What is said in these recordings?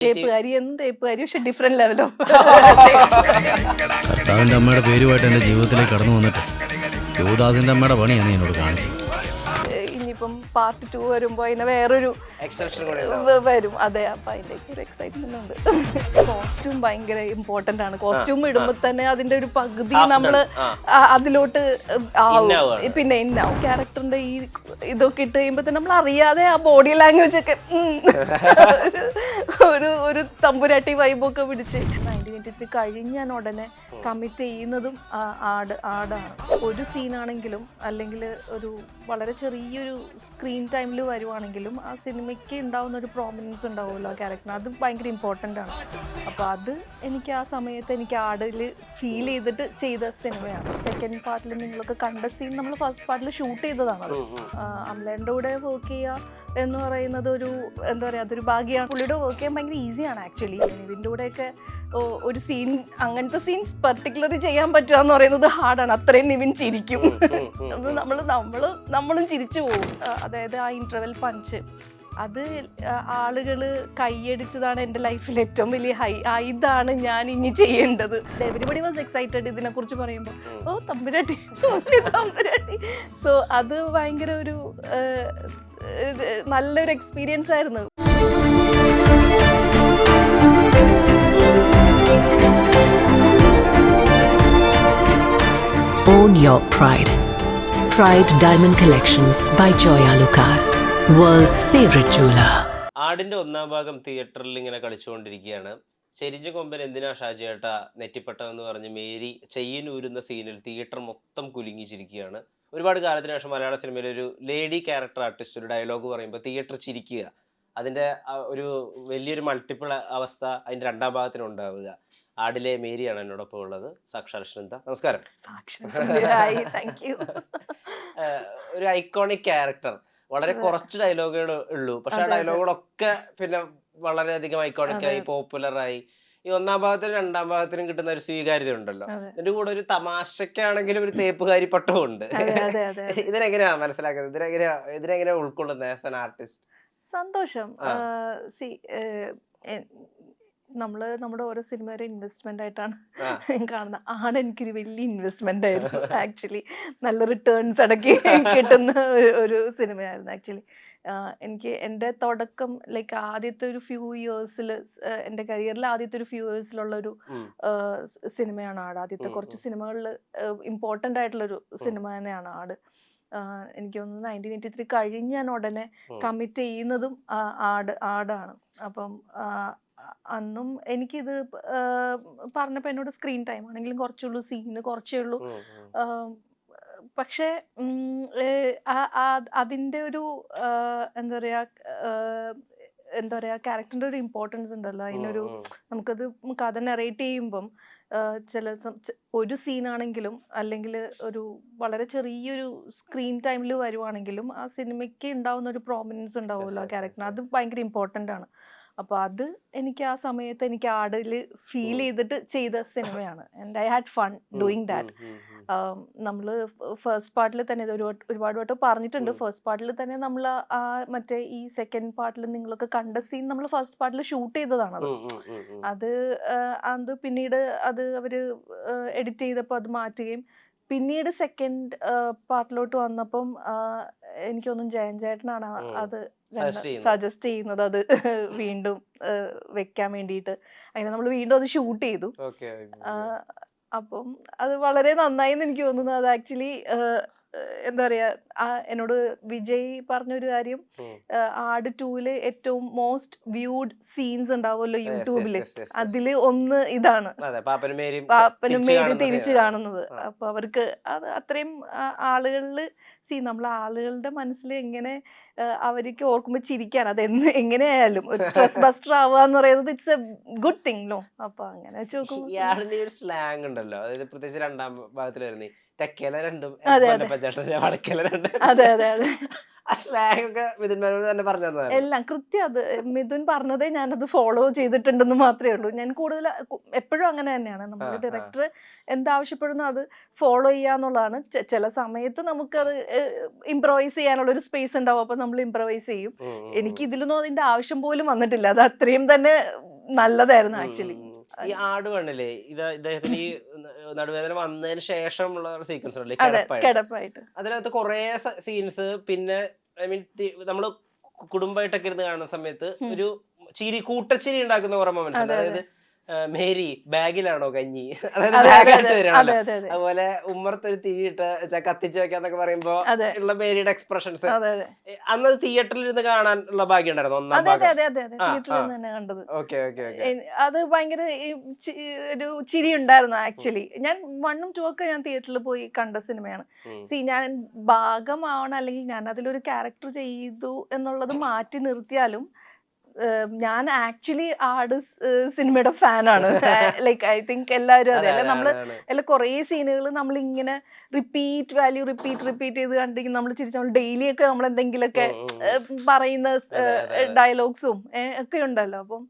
തേപ്പുകാരി എന്ത് തേപ്പുകാരി പക്ഷെ ഡിഫറെന്റ് ലെവലോ. കർത്താവിന്റെ അമ്മയുടെ പേരുമായിട്ട് എന്റെ ജീവിതത്തിലേക്ക് കടന്നു വന്നിട്ട് യുവദാസിന്റെ അമ്മയുടെ പണിയാണ് എന്നോട് കാണിച്ചത്. ഇനിയിപ്പം പാർട്ട് 2 വരുമ്പോ അതിന് വേറൊരു എക്സ്റ്റൻഷൻ വരും. അതെ, അപ്പൊ അതിന്റെ ഒരു എക്സൈറ്റ്മെന്റ് ഉണ്ട്. കോസ്റ്റ്യൂം ഭയങ്കര ഇമ്പോർട്ടന്റ് ആണ്. കോസ്റ്റ്യൂം ഇടുമ്പോ തന്നെ അതിന്റെ ഒരു പകുതി നമ്മള് അതിലോട്ട് ആവും. പിന്നെ ഇന്നാവും ക്യാരക്ടറിന്റെ ഈ ഇതൊക്കെ ഇട്ട് കഴിയുമ്പോ തന്നെ നമ്മൾ അറിയാതെ ആ ബോഡി ലാംഗ്വേജ് ഒക്കെ ഒരു തമ്പുരാട്ടി വൈബൊക്കെ പിടിച്ച് 1983 കഴിഞ്ഞാൽ ഉടനെ കമ്മിറ്റ് ചെയ്യുന്നതും ആടാണ്. ഒരു സീനാണെങ്കിലും അല്ലെങ്കിൽ ഒരു വളരെ ചെറിയൊരു സ്ക്രീൻ ടൈമിൽ വരുവാണെങ്കിലും ആ സിനിമയ്ക്ക് ഉണ്ടാവുന്ന ഒരു പ്രോമിനൻസ് ഉണ്ടാവുമല്ലോ ആ ക്യാരക്ടറിന്, അത് ഭയങ്കര ഇമ്പോർട്ടൻ്റ് ആണ്. അപ്പോൾ അത് എനിക്ക് ആ സമയത്ത് എനിക്ക് ആടിൽ ഫീൽ ചെയ്തിട്ട് ചെയ്ത സിനിമയാണ്. സെക്കൻഡ് പാർട്ടിൽ നിങ്ങളൊക്കെ കണ്ട സീൻ നമ്മൾ ഫസ്റ്റ് പാർട്ടിൽ ഷൂട്ട് ചെയ്തതാണ്. അമലേൻ്റെ കൂടെ വർക്ക് ചെയ്യുക എന്ന് പറയുന്നത് ഒരു എന്താ പറയുക, അതൊരു ഭാഗ്യമാണ്. പുള്ളിയുടെ വർക്ക് ചെയ്യാൻ ഭയങ്കര ഈസിയാണ് ആക്ച്വലി. നിവിൻ്റെ കൂടെയൊക്കെ ഒരു സീൻ, അങ്ങനത്തെ സീൻ പെർട്ടിക്കുലറി ചെയ്യാൻ പറ്റുക എന്ന് പറയുന്നത് ഹാർഡാണ്. അത്രയും നിവിൻ ചിരിക്കും. നമ്മളും ചിരിച്ചു പോകും. അതായത് ആ ഇന്റർവെൽ പഞ്ച് അത് ആളുകൾ കൈയടിച്ചതാണ് എൻ്റെ ലൈഫിൽ ഏറ്റവും വലിയ ഇതാണ് ഞാൻ ഇനി ചെയ്യേണ്ടത്. എവരിബഡി വാസ് എക്സൈറ്റഡ് ഇതിനെ കുറിച്ച് പറയുമ്പോൾ. ഓ തമ്പുരാട്ടി തമ്പുരാട്ടി. സോ അത് ഭയങ്കര ഒരു നല്ലൊരു എക്സ്പീരിയൻസ് ആയിരുന്നു. Own your pride. Pride Diamond Collections by Joya Lucas, world's favorite jeweler. ആടിന്റെ ഒന്നാം ഭാഗം തിയേറ്ററിൽ ഇങ്ങനെ കളിച്ചുകൊണ്ടിരിക്കുകയാണ്. ചെരിഞ്ഞ കൊമ്പൻ എന്തിനാ ഷാജിയേട്ട നെറ്റിപ്പെട്ടതെന്ന് പറഞ്ഞ് മേരി ചെയിനൂരുന്ന സീനിൽ തിയേറ്റർ മൊത്തം കുലുങ്ങിച്ചിരിക്കുകയാണ്. ഒരുപാട് കാലത്തിന് ശേഷം മലയാള സിനിമയിൽ ഒരു ലേഡി ക്യാരക്ടർ ആർട്ടിസ്റ്റ് ഒരു ഡയലോഗ് പറയുമ്പോൾ തിയേറ്റർ ചിരിക്കുക, അതിൻ്റെ ഒരു വലിയൊരു മൾട്ടിപ്പിൾ അവസ്ഥ അതിൻ്റെ രണ്ടാം ഭാഗത്തിന് ഉണ്ടാവുക. ആടിലെ മേരിയാണ് എന്നോടൊപ്പം ഉള്ളത്. സാക്ഷാൽ ശ്രിന്ദ, നമസ്കാരം. ഒരു ഐക്കോണിക് ക്യാരക്ടർ, വളരെ കുറച്ച് ഡയലോഗുകൾ ഉള്ളൂ, പക്ഷെ ആ ഡയലോഗുകളൊക്കെ പിന്നെ വളരെയധികം ഐക്കോണിക്കായി പോപ്പുലറായി. ഈ ഒന്നാം ഭാഗത്തിനും രണ്ടാം ഭാഗത്തിനും കിട്ടുന്ന ഒരു സ്വീകാര്യത ഉണ്ടല്ലോ. ഇതിന്റെ കൂടെ ഒരു തമാശക്കാണെങ്കിലും ഒരു തേപ്പുകാരി പട്ടവും ഉണ്ട്. ഇതിനെങ്ങനെയാ മനസ്സിലാക്കുന്നത്? ഇതിനെങ്ങനെയാ ഉൾക്കൊള്ളുന്നത് ആസ് ആൻ ആർട്ടിസ്റ്റ്? സന്തോഷം. നമ്മുടെ ഓരോ സിനിമയുടെ ഇൻവെസ്റ്റ്മെന്റ് ആയിട്ടാണ് കാണുന്നത്. ആണ് എനിക്കൊരു വലിയ ഇൻവെസ്റ്റ്മെന്റ് ആയിരുന്നു ആക്ച്വലി. നല്ല റിട്ടേൺസ് ഇടയ്ക്ക് കിട്ടുന്ന ഒരു സിനിമയായിരുന്നു ആക്ച്വലി. എനിക്ക് എൻ്റെ തുടക്കം ലൈക്ക് ആദ്യത്തെ ഒരു ഫ്യൂ ഇയേഴ്സിൽ, എൻ്റെ കരിയറിൽ ആദ്യത്തെ ഒരു ഫ്യൂ ഇയേഴ്സിലുള്ള ഒരു സിനിമയാണ് ആട്. ആദ്യത്തെ കുറച്ച് സിനിമകളിൽ ഇമ്പോർട്ടൻ്റ് ആയിട്ടുള്ളൊരു സിനിമ തന്നെയാണ് ആട്. എനിക്ക് തോന്നുന്നു 1983 കഴിഞ്ഞാൽ ഉടനെ കമ്മിറ്റ് ചെയ്യുന്നതും ആടാണ്. അപ്പം അന്നും എനിക്കിത് പറഞ്ഞപ്പോൾ എന്നോട് സ്ക്രീൻ ടൈം ആണെങ്കിലും കുറച്ചുള്ളൂ, സീന് കുറച്ചേ ഉള്ളൂ. പക്ഷേ അതിൻ്റെ ഒരു എന്താ പറയുക ക്യാരക്ടറിൻ്റെ ഒരു ഇമ്പോർട്ടൻസ് ഉണ്ടല്ലോ. അതിനൊരു നമുക്കത് കഥ നെറേറ്റ് ചെയ്യുമ്പം ഒരു സീനാണെങ്കിലും അല്ലെങ്കിൽ ഒരു വളരെ ചെറിയൊരു സ്ക്രീൻ ടൈമിൽ വരുവാണെങ്കിലും ആ സിനിമയ്ക്ക് ഉണ്ടാവുന്ന ഒരു പ്രോമിനൻസ് ഉണ്ടാവുമല്ലോ ആ ക്യാരക്ടറിന്, അത് ഭയങ്കര ഇമ്പോർട്ടൻ്റ് ആണ്. അപ്പോൾ അത് എനിക്ക് ആ സമയത്ത് എനിക്ക് ആടിൽ ഫീൽ ചെയ്തിട്ട് ചെയ്ത സിനിമയാണ്. And I had fun doing that. നമ്മൾ ഫസ്റ്റ് പാർട്ടിൽ തന്നെ ഒരുപാട് വട്ടം പറഞ്ഞിട്ടുണ്ട്. ഫസ്റ്റ് പാർട്ടിൽ തന്നെ നമ്മൾ ആ മറ്റേ ഈ സെക്കൻഡ് പാർട്ടിൽ നിങ്ങളൊക്കെ കണ്ട സീൻ നമ്മൾ ഫസ്റ്റ് പാർട്ടിൽ ഷൂട്ട് ചെയ്തതാണത്. അത് പിന്നീട് അത് അവര് എഡിറ്റ് ചെയ്തപ്പോൾ അത് മാറ്റുകയും പിന്നീട് സെക്കൻഡ് പാർട്ടിലോട്ട് വന്നപ്പം എനിക്കൊന്നും ജയൻ ചേട്ടനാണ് അത് സജസ്റ്റ് ചെയ്യുന്നത് അത് വീണ്ടും വെക്കാൻ വേണ്ടിയിട്ട്. അങ്ങനെ നമ്മൾ വീണ്ടും അത് ഷൂട്ട് ചെയ്തു. അപ്പം അത് വളരെ നന്നായി എന്ന് എനിക്ക് തോന്നുന്നു. അത് ആക്ച്വലി എന്താ പറയാ, എന്നോട് വിജയ് പറഞ്ഞൊരു കാര്യം, ആട് 2-ല് ഏറ്റവും മോസ്റ്റ് വ്യൂഡ് സീൻസ് ഉണ്ടാവുമല്ലോ യൂട്യൂബില്, അതില് ഒന്ന് ഇതാണ് പാപ്പനും മേരി തിരിച്ചു കാണുന്നത്. അപ്പൊ അവർക്ക് അത് അത്രയും ആളുകളില് നമ്മൾ ആളുകളുടെ മനസ്സിൽ എങ്ങനെ അവർക്ക് ഓർക്കുമ്പോൾ ചിരിക്കാൻ, അത് എങ്ങനെയായാലും ഒരു സ്ട്രെസ് ബസ്റ്റർ ആവുക എന്ന് പറയുന്നത് it's a good thing no. അപ്പൊ അങ്ങനെ വെച്ച് നോക്കുമ്പോൾ ഒരു സ്ലാങ് ഉണ്ടല്ലോ, അതായത് പ്രത്യേകിച്ച് രണ്ടാം ഭാഗത്തിൽ വരുന്നേ തെക്കേല രണ്ടും വടക്കേല രണ്ടും, അതെ അതെ അതെ, ആ സ്ലാങ് ഒക്കെ മിഥുൻ തന്നെ പറഞ്ഞു എല്ലാം കൃത്യം. അത് മിഥുൻ പറഞ്ഞതേ ഞാനത് ഫോളോ ചെയ്തിട്ടുണ്ടെന്ന് മാത്രമേ ഉള്ളൂ. ഞാൻ കൂടുതൽ എപ്പോഴും അങ്ങനെ തന്നെയാണ്. നമ്മുടെ ഡയറക്ടർ എന്താവശ്യപ്പെടുന്നു അത് ഫോളോ ചെയ്യാന്നുള്ളതാണ്. ചില സമയത്ത് നമുക്കത് ഇംപ്രവൈസ് ചെയ്യാനുള്ള ഒരു സ്പേസ് ഉണ്ടാവും, അപ്പൊ നമ്മൾ ഇംപ്രവൈസ് ചെയ്യും. എനിക്ക് ഇതിലൊന്നും അതിന്റെ ആവശ്യം പോലും വന്നിട്ടില്ല. അത് അത്രയും തന്നെ നല്ലതായിരുന്നു ആക്ച്വലി. ഈ ആട് വണ്ണില്ലേ ഇദ്ദേഹത്തിന് ഈ നടുവേദന വന്നതിന് ശേഷമുള്ള സീക്വൻസ് ഉണ്ടല്ലേ കിടപ്പായിട്ട്, അതിനകത്ത് കുറെ സീൻസ് പിന്നെ ഐ മീൻ നമ്മള് കുടുംബമായിട്ടൊക്കെ ഇരുന്ന് കാണുന്ന സമയത്ത് ഒരു കൂട്ടച്ചിരി ഉണ്ടാക്കുന്ന കുറെ മൊമെന്റ്സ് ഉണ്ട്. അതായത് മേരി ബാഗിലാണോ കഞ്ഞി, അതായത് ബാഗായിട്ട് തരാണല്ലോ. അതുപോലെ ഉമ്മർത്തൊരു തിരിയിട്ട് കത്തിച്ച് വെക്കാന്നൊക്കെ പറയുമ്പോ ഉള്ള മേരിയുടെ എക്സ്പ്രഷൻസ് അന്ന് തിയേറ്ററിൽ ഇരുന്ന് കാണാനുള്ള ഭാഗ്യം ഉണ്ടായിരുന്നു. ഒന്നാം ഭാഗം. Okay okay okay. അത് ഭയങ്കര ഒരു ചിരി ഉണ്ടായിരുന്നു ആക്ച്വലി. ഞാൻ 1ഉം 2 ഒക്കെ ഞാൻ തിയേറ്ററിൽ പോയി കണ്ട സിനിമയാണ്. ഞാൻ ഭാഗമാവണം അല്ലെങ്കിൽ ഞാൻ അതിലൊരു ക്യാരക്ടർ ചെയ്തു എന്നുള്ളത് മാറ്റി നിർത്തിയാലും ഞാൻ ആക്ച്വലി ആട് സിനിമയുടെ ഫാനാണ്. ലൈക്ക് ഐ തിങ്ക് എല്ലാവരും അതെ അല്ലെ. നമ്മള് അല്ല കുറേ സീനുകൾ നമ്മൾ ഇങ്ങനെ റിപ്പീറ്റ് ചെയ്ത് കണ്ടെങ്കിൽ നമ്മൾ നമ്മൾ ഡെയിലി ഒക്കെ നമ്മൾ എന്തെങ്കിലുമൊക്കെ പറയുന്ന ഡയലോഗ്സും ഒക്കെ ഉണ്ടല്ലോ. അപ്പം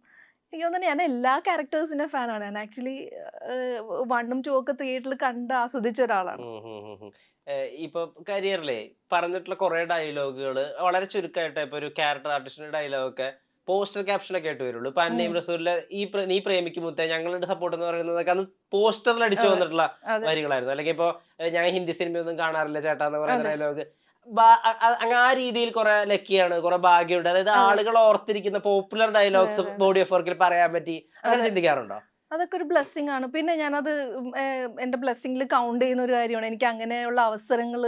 എനിക്ക് തോന്നുന്നു ഞാൻ എല്ലാ ക്യാരക്ടേഴ്സിന്റെ ഫാനാണ്. ഞാൻ ആക്ച്വലി 1ഉം 2 ഒക്കെ തിയേറ്ററിൽ കണ്ട് ആസ്വദിച്ച ഒരാളാണ്. ഇപ്പൊ കരിയറിലെ പറഞ്ഞിട്ടുള്ള കുറെ ഡയലോഗുകൾ വളരെ ചുരുക്കമായിട്ട് ഇപ്പൊ ഒരു ക്യാരക്ടർ ആർട്ടിസ്റ്റിന്റെ ഡയലോഗൊക്കെ പോസ്റ്റർ ക്യാപ്ഷനൊക്കെ ആയിട്ട് വരുള്ളൂ. ഇപ്പൊ അന്നയും റസൂലിലെ നീ പ്രേമിക്കും മുത്തേ ഞങ്ങളുടെ സപ്പോർട്ട് എന്ന് പറയുന്നതൊക്കെ അന്ന് പോസ്റ്ററിൽ അടിച്ചു വന്നിട്ടുള്ള വരികളായിരുന്നു. അല്ലെങ്കിൽ ഇപ്പൊ ഞാൻ ഹിന്ദി സിനിമയൊന്നും കാണാറില്ല ചേട്ടാ എന്ന് പറയുന്ന ഡയലോഗ് ആ രീതിയിൽ കുറെ ലക്കിയാണ്, കുറെ ഭാഗ്യമുണ്ട്. അതായത് ആളുകൾ ഓർത്തിരിക്കുന്ന പോപ്പുലർ ഡയലോഗ്സ് ബോഡി ഓഫ് വർക്കിൽ പറയാൻ പറ്റി, അങ്ങനെ ചിന്തിക്കാറുണ്ടോ? അതൊക്കെ ഒരു ബ്ലെസ്സിങ് ആണ്. പിന്നെ ഞാനത് എന്റെ ബ്ലെസ്സിങ്ങിൽ കൗണ്ട് ചെയ്യുന്ന ഒരു കാര്യമാണ്. എനിക്ക് അങ്ങനെയുള്ള അവസരങ്ങൾ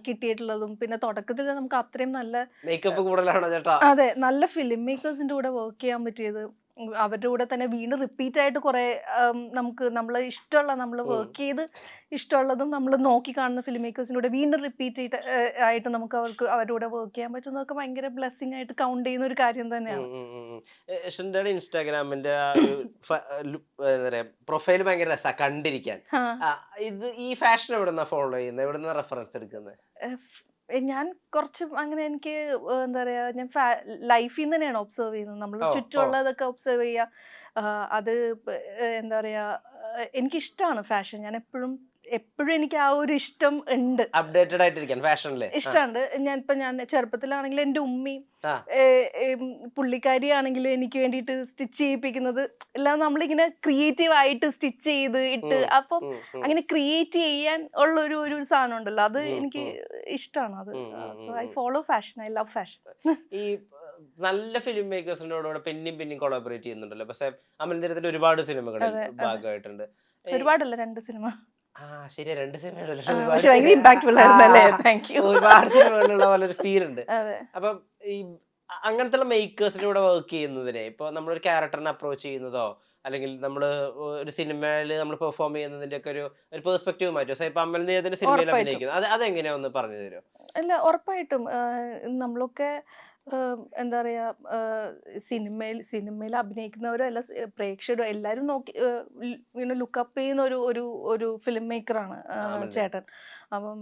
കിട്ടിയിട്ടുള്ളതും പിന്നെ തുടക്കത്തിൽ നമുക്ക് അത്രയും നല്ല മേക്കപ്പ് കൂടുതലാണോ ചേട്ടാ? അതെ, നല്ല ഫിലിം മേക്കേഴ്സിന്റെ കൂടെ വർക്ക് ചെയ്യാൻ പറ്റിയത്, അവരുടെ കൂടെ തന്നെ വീണ്ടും റിപ്പീറ്റ് ആയിട്ട് കുറെ നമുക്ക് നമ്മൾ ഇഷ്ടമുള്ള നമ്മൾ വർക്ക് ചെയ്ത് ഇഷ്ടമുള്ളതും നമ്മൾ നോക്കി കാണുന്ന ഫിലിം മേക്കേഴ്സിന്റെ കൂടെ വീണ്ടും റിപ്പീറ്റ് ആയിട്ട് നമുക്ക് അവരുടെ കൂടെ വർക്ക് ചെയ്യാൻ പറ്റുന്നതൊക്കെ ഭയങ്കര ബ്ലെസ്സിങ് ആയിട്ട് കൗണ്ട് ചെയ്യുന്ന ഒരു കാര്യം തന്നെയാണ്. ഇൻസ്റ്റാഗ്രാമിന്റെ പ്രൊഫൈൽ ഭയങ്കര രസാ കണ്ടിരിക്കാൻ. ഇത് ഈ ഫാഷൻ എവിടുന്നാ ഫോളോ ചെയ്യുന്നത്, എവിടുന്ന റെഫറൻസ് എടുക്കുന്നത്? ഞാൻ കുറച്ച് അങ്ങനെ എനിക്ക് എന്താ പറയാ, ഞാൻ ലൈഫിൽ നിന്ന് തന്നെയാണ് ഒബ്സർവ് ചെയ്യുന്നത്. നമ്മൾ ചുറ്റുമുള്ളതൊക്കെ ഒബ്സർവ് ചെയ്യുക. അത് എന്താ പറയാ, എനിക്കിഷ്ടമാണ് ഫാഷൻ. ഞാൻ എപ്പോഴും എനിക്ക് ആ ഒരു ഇഷ്ടം ഉണ്ട്, അപ്ഡേറ്റഡ് ആയിട്ടിരിക്കാൻ ഫാഷനിൽ ഇഷ്ടമുണ്ട്. ഞാൻ ചെറുപ്പത്തിലാണെങ്കിൽ എൻ്റെ ഉമ്മയും പുള്ളിക്കാരിയാണെങ്കിലും എനിക്ക് വേണ്ടിയിട്ട് സ്റ്റിച്ച് ചെയ്യിപ്പിക്കുന്നത് എല്ലാം നമ്മളിങ്ങനെ ക്രിയേറ്റീവ് ആയിട്ട് സ്റ്റിച്ച് ചെയ്ത് ഇട്ട്, അപ്പം അങ്ങനെ ക്രിയേറ്റ് ചെയ്യാൻ ഉള്ള ഒരു സാധനം ഉണ്ടല്ലോ, അത് എനിക്ക് ഇഷ്ടമാണ്. അത് I follow fashion, I love fashion. ഈ നല്ല ഫിലിം മേക്കേഴ്സിന്റെ കൂടെ പിന്നെയും കൊളാബറേറ്റ് ചെയ്യുന്നുണ്ടല്ലോ. പക്ഷെ അമൽനിരത്തിന്റെ ഒരുപാട് സിനിമകളിൽ ഭാഗമായിട്ടുണ്ട്. ഒരുപാടല്ല, 2 സിനിമ. ശരിയാ, 2 സിനിമകളുള്ള ഒരുപാട് സിനിമകളുള്ള പോലെ ഒരു ഫീൽ ഉണ്ട്. അപ്പം ഈ അങ്ങനത്തെ മേക്കേഴ്സിന്റെ കൂടെ വർക്ക് ചെയ്യുന്നതിനെ ഇപ്പൊ നമ്മളൊരു ക്യാരക്ടറിനെ അപ്രോച്ച് ചെയ്യുന്നതോ അല്ലെങ്കിൽ നമ്മൾ ഒരു സിനിമയിൽ നമ്മൾ പെർഫോം ചെയ്യുന്നതിന്റെ ഒക്കെ ഒരു പെർസ്പെക്റ്റീവ് മാറ്റും. ഇപ്പൊ അമൽനിരത്തിന്റെ സിനിമയിൽ അഭിനയിക്കുന്നത് അതെങ്ങനെയാ ഒന്ന് പറഞ്ഞു തരുമോ? അല്ല, ഉറപ്പായിട്ടും നമ്മളൊക്കെ എന്താ പറയാ, സിനിമയിൽ അഭിനയിക്കുന്നവരോ അല്ല പ്രേക്ഷകരോ എല്ലാരും നോക്കി ഇങ്ങനെ ലുക്കപ്പ് ചെയ്യുന്ന ഒരു ഫിലിം മേക്കറാണ് ചേട്ടൻ. അപ്പം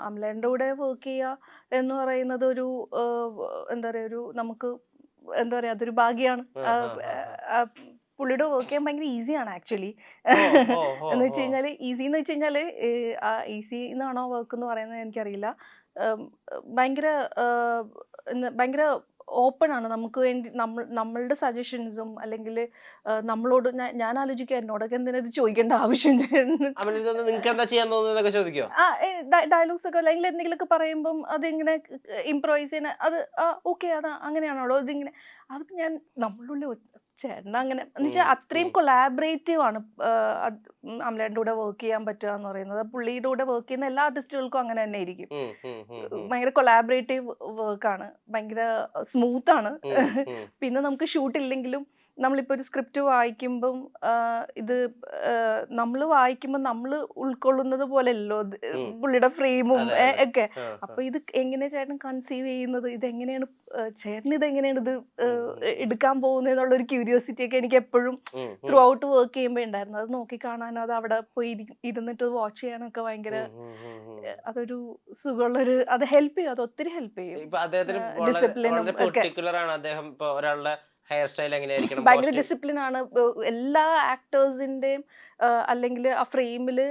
അമലേന്റെ കൂടെ വർക്ക് ചെയ്യുക എന്ന് പറയുന്നത് ഒരു എന്താ പറയാ, നമുക്ക് എന്താ പറയാ, അതൊരു ഭാഗ്യമാണ്. പുള്ളിയുടെ വർക്ക് ചെയ്യാൻ ഭയങ്കര ഈസിയാണ് ആക്ച്വലി. എന്ന് വെച്ച് കഴിഞ്ഞാല് ഈസി എന്നാണോ വർക്ക് എന്ന് പറയുന്നത് എനിക്കറിയില്ല. ഭയങ്കര ഓപ്പൺ ആണ്. നമുക്ക് വേണ്ടി നമ്മളുടെ സജഷൻസും അല്ലെങ്കിൽ നമ്മളോട് ഞാൻ ആലോചിക്കുക എന്നോടൊക്കെ എന്തിനാ ഇത് ചോദിക്കേണ്ട ആവശ്യം. ഡയലോഗ്സ് ഒക്കെ അല്ലെങ്കിൽ എന്തെങ്കിലുമൊക്കെ പറയുമ്പം അതിങ്ങനെ ഇംപ്രൈസ് ചെയ്യുന്ന അത് ഓക്കെ അതാ അങ്ങനെയാണോ ഇതിങ്ങനെ, അത് ഞാൻ നമ്മളുടെ ചേട്ടൻ അങ്ങനെ എന്ന് വെച്ചാൽ അത്രയും കൊളാബറേറ്റീവ് ആണ് അമലേന്റെ കൂടെ വർക്ക് ചെയ്യാൻ പറ്റുക എന്ന് പറയുന്നത്. പുള്ളിയുടെ കൂടെ വർക്ക് ചെയ്യുന്ന എല്ലാ ആർട്ടിസ്റ്റുകൾക്കും അങ്ങനെ തന്നെ ആയിരിക്കും. ഭയങ്കര കൊളാബറേറ്റീവ് വർക്കാണ്, ഭയങ്കര സ്മൂത്ത് ആണ്. പിന്നെ നമുക്ക് ഷൂട്ടില്ലെങ്കിലും നമ്മളിപ്പോൾ ഒരു സ്ക്രിപ്റ്റ് വായിക്കുമ്പം ഇത് നമ്മൾ വായിക്കുമ്പോൾ നമ്മൾ ഉൾക്കൊള്ളുന്നത് പോലെയല്ലോ പുള്ളിയുടെ ഫ്രെയിമും ഒക്കെ. അപ്പൊ ഇത് എങ്ങനെയാ ചേട്ടൻ കൺസീവ് ചെയ്യുന്നത്, ഇതെങ്ങനെയാണ് ചേട്ടൻ ഇതെങ്ങനെയാണ് ഇത് എടുക്കാൻ പോകുന്നത് എന്നുള്ളൊരു ക്യൂരിയോസിറ്റി ഒക്കെ എനിക്ക് എപ്പോഴും ത്രൂ ഔട്ട് വർക്ക് ചെയ്യുമ്പോൾ ഉണ്ടായിരുന്നു. അത് നോക്കി കാണാനോ അത് അവിടെ പോയി ഇരുന്നിട്ട് വാച്ച് ചെയ്യാനൊക്കെ ഭയങ്കര അതൊരു സുഖമുള്ളൊരു, അത് ഹെൽപ്പ് ചെയ്യും, അത് ഒത്തിരി ഹെൽപ്പ് ചെയ്യും. ഡിസിപ്ലിനും ഹെയർ സ്റ്റൈൽ എങ്ങനെയായിരിക്കണം? ഭയങ്കര ഡിസിപ്ലിൻ ആണ്. എല്ലാ ആക്ടേഴ്സിന്റെയും അല്ലെങ്കിൽ ആ ഫ്രെയിമില്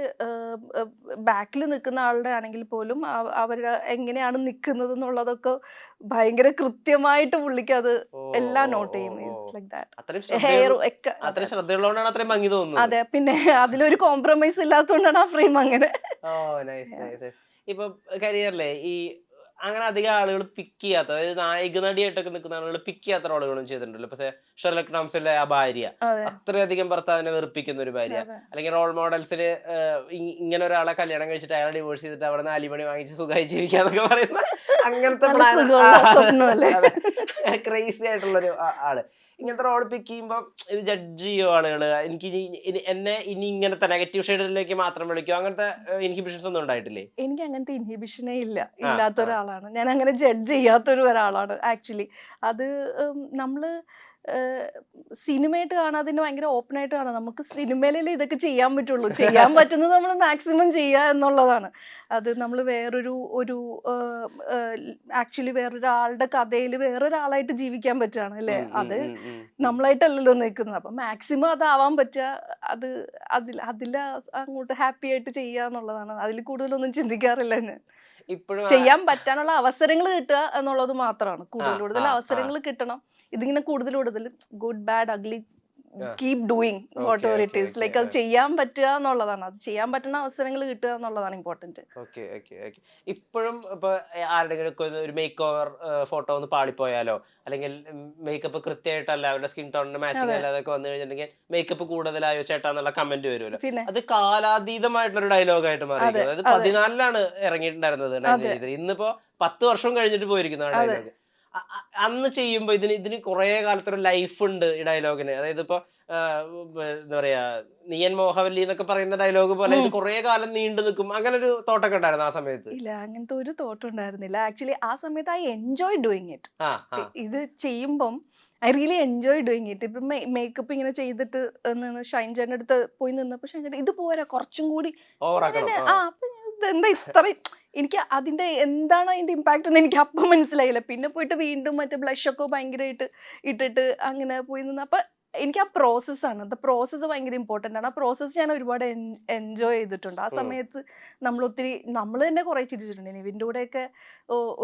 ബാക്കിൽ നിൽക്കുന്ന ആളുടെ ആണെങ്കിൽ പോലും അവർ എങ്ങനെയാണ് നിൽക്കുന്നത് എന്നുള്ളതൊക്കെ ഭയങ്കര കൃത്യമായിട്ട് പുള്ളിക്ക് അത് എല്ലാം നോട്ട് ചെയ്യും. Like that. ഹെയർ ഒക്കെ അത്രയും ശ്രദ്ധയുള്ളതുകൊണ്ടാണ് അത്രയും ഭംഗി തോന്നുന്നത്. അതെ, പിന്നെ അതിലൊരു കോംപ്രമൈസ് ഇല്ലാത്തതുകൊണ്ടാണ് ആ ഫ്രെയിം അങ്ങനെ. ഇപ്പൊ കരിയറിലെ ഈ അങ്ങനെ അധികം ആളുകൾ പിക്ക് ചെയ്യാത്ത, അതായത് നായിക നടിയായിട്ടൊക്കെ നിൽക്കുന്ന ആളുകൾ പിക്ക് ചെയ്യാത്ത റോളുകളും ചെയ്തിട്ടുണ്ടല്ലോ. പക്ഷേ ഷെർലക് ഹോംസിലെ ആ ഭാര്യ, അത്രയധികം ഭർത്താവിനെ വെറുപ്പിക്കുന്ന ഒരു ഭാര്യ, അല്ലെങ്കിൽ റോൾ മോഡൽസിൽ ഇങ്ങനെ ഒരാളെ കല്യാണം കഴിച്ചിട്ട് അയാളെ ഡിവോഴ്സ് ചെയ്തിട്ട് അവിടെ നിന്ന് അലിമണി വാങ്ങിച്ച് സുഖമായി ജീവിക്കാന്നൊക്കെ പറയുന്ന അങ്ങനത്തെ ക്രേസി ആയിട്ടുള്ളൊരു ആള്. ഇങ്ങനത്തെ റോൾ പിക്ക് ചെയ്യുമ്പോൾ ഇത് ജഡ്ജ് ചെയ്യോ ആളുകൾ? എനിക്ക് എന്നെ ഇനി ഇങ്ങനത്തെ നെഗറ്റീവ് ഷെയ്ഡിലേക്ക് മാത്രം വിളിക്കും, അങ്ങനത്തെ ഇൻഹിബിഷൻസ് ഒന്നും ഉണ്ടായിട്ടില്ലേ? എനിക്ക് അങ്ങനത്തെ ഇൻഹിബിഷനേ ഇല്ലാത്ത ഒരാളാണ് ഞാൻ. അങ്ങനെ ജഡ്ജ് ചെയ്യാത്തൊരു ഒരാളാണ് ആക്ച്വലി. അത് നമ്മള് സിനിമയായിട്ട് കാണാതിന് ഭയങ്കര ഓപ്പൺ ആയിട്ട് കാണാം. നമുക്ക് സിനിമയിലല്ലേ ഇതൊക്കെ ചെയ്യാൻ പറ്റുള്ളൂ. ചെയ്യാൻ പറ്റുന്നത് നമ്മൾ മാക്സിമം ചെയ്യുക എന്നുള്ളതാണ്. അത് നമ്മൾ വേറൊരു ആക്ച്വലി വേറൊരാളുടെ കഥയിൽ വേറൊരാളായിട്ട് ജീവിക്കാൻ പറ്റുകയാണ് അല്ലേ? അത് നമ്മളായിട്ടല്ലല്ലോ നിൽക്കുന്നത്. അപ്പൊ മാക്സിമം അതാവാൻ പറ്റുക, അത് അതിൽ അങ്ങോട്ട് ഹാപ്പി ആയിട്ട് ചെയ്യുക എന്നുള്ളതാണ്. അതിൽ കൂടുതലൊന്നും ചിന്തിക്കാറില്ല ഞാൻ. ഇപ്പോഴും ചെയ്യാൻ പറ്റാനുള്ള അവസരങ്ങൾ കിട്ടുക എന്നുള്ളത് മാത്രമാണ്. കൂടുതൽ അവസരങ്ങൾ കിട്ടണം. ഇതിങ്ങനെ കൂടുതൽ good bad ugly keep doing what ever it is. Like അത് ചെയ്യാൻ പറ്റുക എന്നുള്ളതാണ്. അത് ചെയ്യാൻ പറ്റുന്ന അവസരങ്ങൾ കിട്ടുക എന്നുള്ളതാണ് ഇമ്പോർട്ടന്റ്. ഇപ്പോഴും ഇപ്പൊ ആരുടെങ്കിലും ഒരു മേക്ക് ഓവർ ഫോട്ടോ ഒന്ന് പാളിപ്പോയാലോ, അല്ലെങ്കിൽ മേക്കപ്പ് കൃത്യമായിട്ടല്ല, അവരുടെ സ്കിൻ ടോണിന് മാച്ചിങ് അല്ലാതൊക്കെ വന്നു കഴിഞ്ഞിട്ടുണ്ടെങ്കിൽ മേക്കപ്പ് കൂടുതലായോ ചേട്ടാ എന്നുള്ള കമന്റ് വരുമല്ലോ. അത് കാലാതീതമായിട്ടുള്ള ഡയലോഗായിട്ട് മാറിയിരിക്കുന്നത്. അത് 14 ഇറങ്ങിയിട്ടുണ്ടായിരുന്നത്. ഇന്നിപ്പോ 10 വർഷം കഴിഞ്ഞിട്ട് പോയിരിക്കുന്നു ആ ഡയലോഗ്. അന്ന് ചെയ്യുമ്പോ ഇതിന് കുറെ കാലത്തൊരു ലൈഫ് ഉണ്ട് ഈ ഡയലോഗിന്. അതായത് ഇപ്പൊ എന്താ പറയാ, നീയൻ മോഹവല്ലി എന്നൊക്കെ പറയുന്ന ഡയലോഗ് പോലെ ഇത് കുറെ കാലം നീണ്ടു നിൽക്കും. അങ്ങനെ ഒരു തോട്ടൊക്കെ ഉണ്ടായിരുന്നു ആ സമയത്ത്? ഇല്ല, അങ്ങനത്തെ ഒരു തോട്ടം ഉണ്ടായിരുന്നില്ല. ആക്ച്വലി ആ സമയത്ത് ഐ എൻജോയ് ഡൂയിങ് ഇറ്റ്. ഇത് ചെയ്യുമ്പം I really enjoy doing it. ഇപ്പം മേക്കപ്പ് ഇങ്ങനെ ചെയ്തിട്ട് ഷൈൻ ചേട്ടൻ്റെ അടുത്ത് പോയി നിന്നപ്പോ ഷൈൻ ചേട്ടൻ ഇത് പോരാ, കുറച്ചും കൂടി എന്താ ഇത്രയും, എനിക്ക് അതിന്റെ എന്താണ് അതിന്റെ ഇമ്പാക്ട് എന്ന് എനിക്ക് അപ്പം മനസ്സിലായില്ല. പിന്നെ പോയിട്ട് വീണ്ടും മറ്റേ ബ്ലഷൊക്കെ ഭയങ്കരമായിട്ട് ഇട്ടിട്ട് അങ്ങനെ പോയി നിന്ന് അപ്പൊ എനിക്ക് ആ പ്രോസസ്സാണ്, പ്രോസസ്സ് ഭയങ്കര ഇമ്പോർട്ടൻ്റ് ആണ്. ആ പ്രോസസ്സ് ഞാൻ ഒരുപാട് എൻജോയ് ചെയ്തിട്ടുണ്ട്. ആ സമയത്ത് നമ്മൾ തന്നെ കുറെ ചിരിച്ചിട്ടുണ്ട്. നിവിൻ്റെ കൂടെയൊക്കെ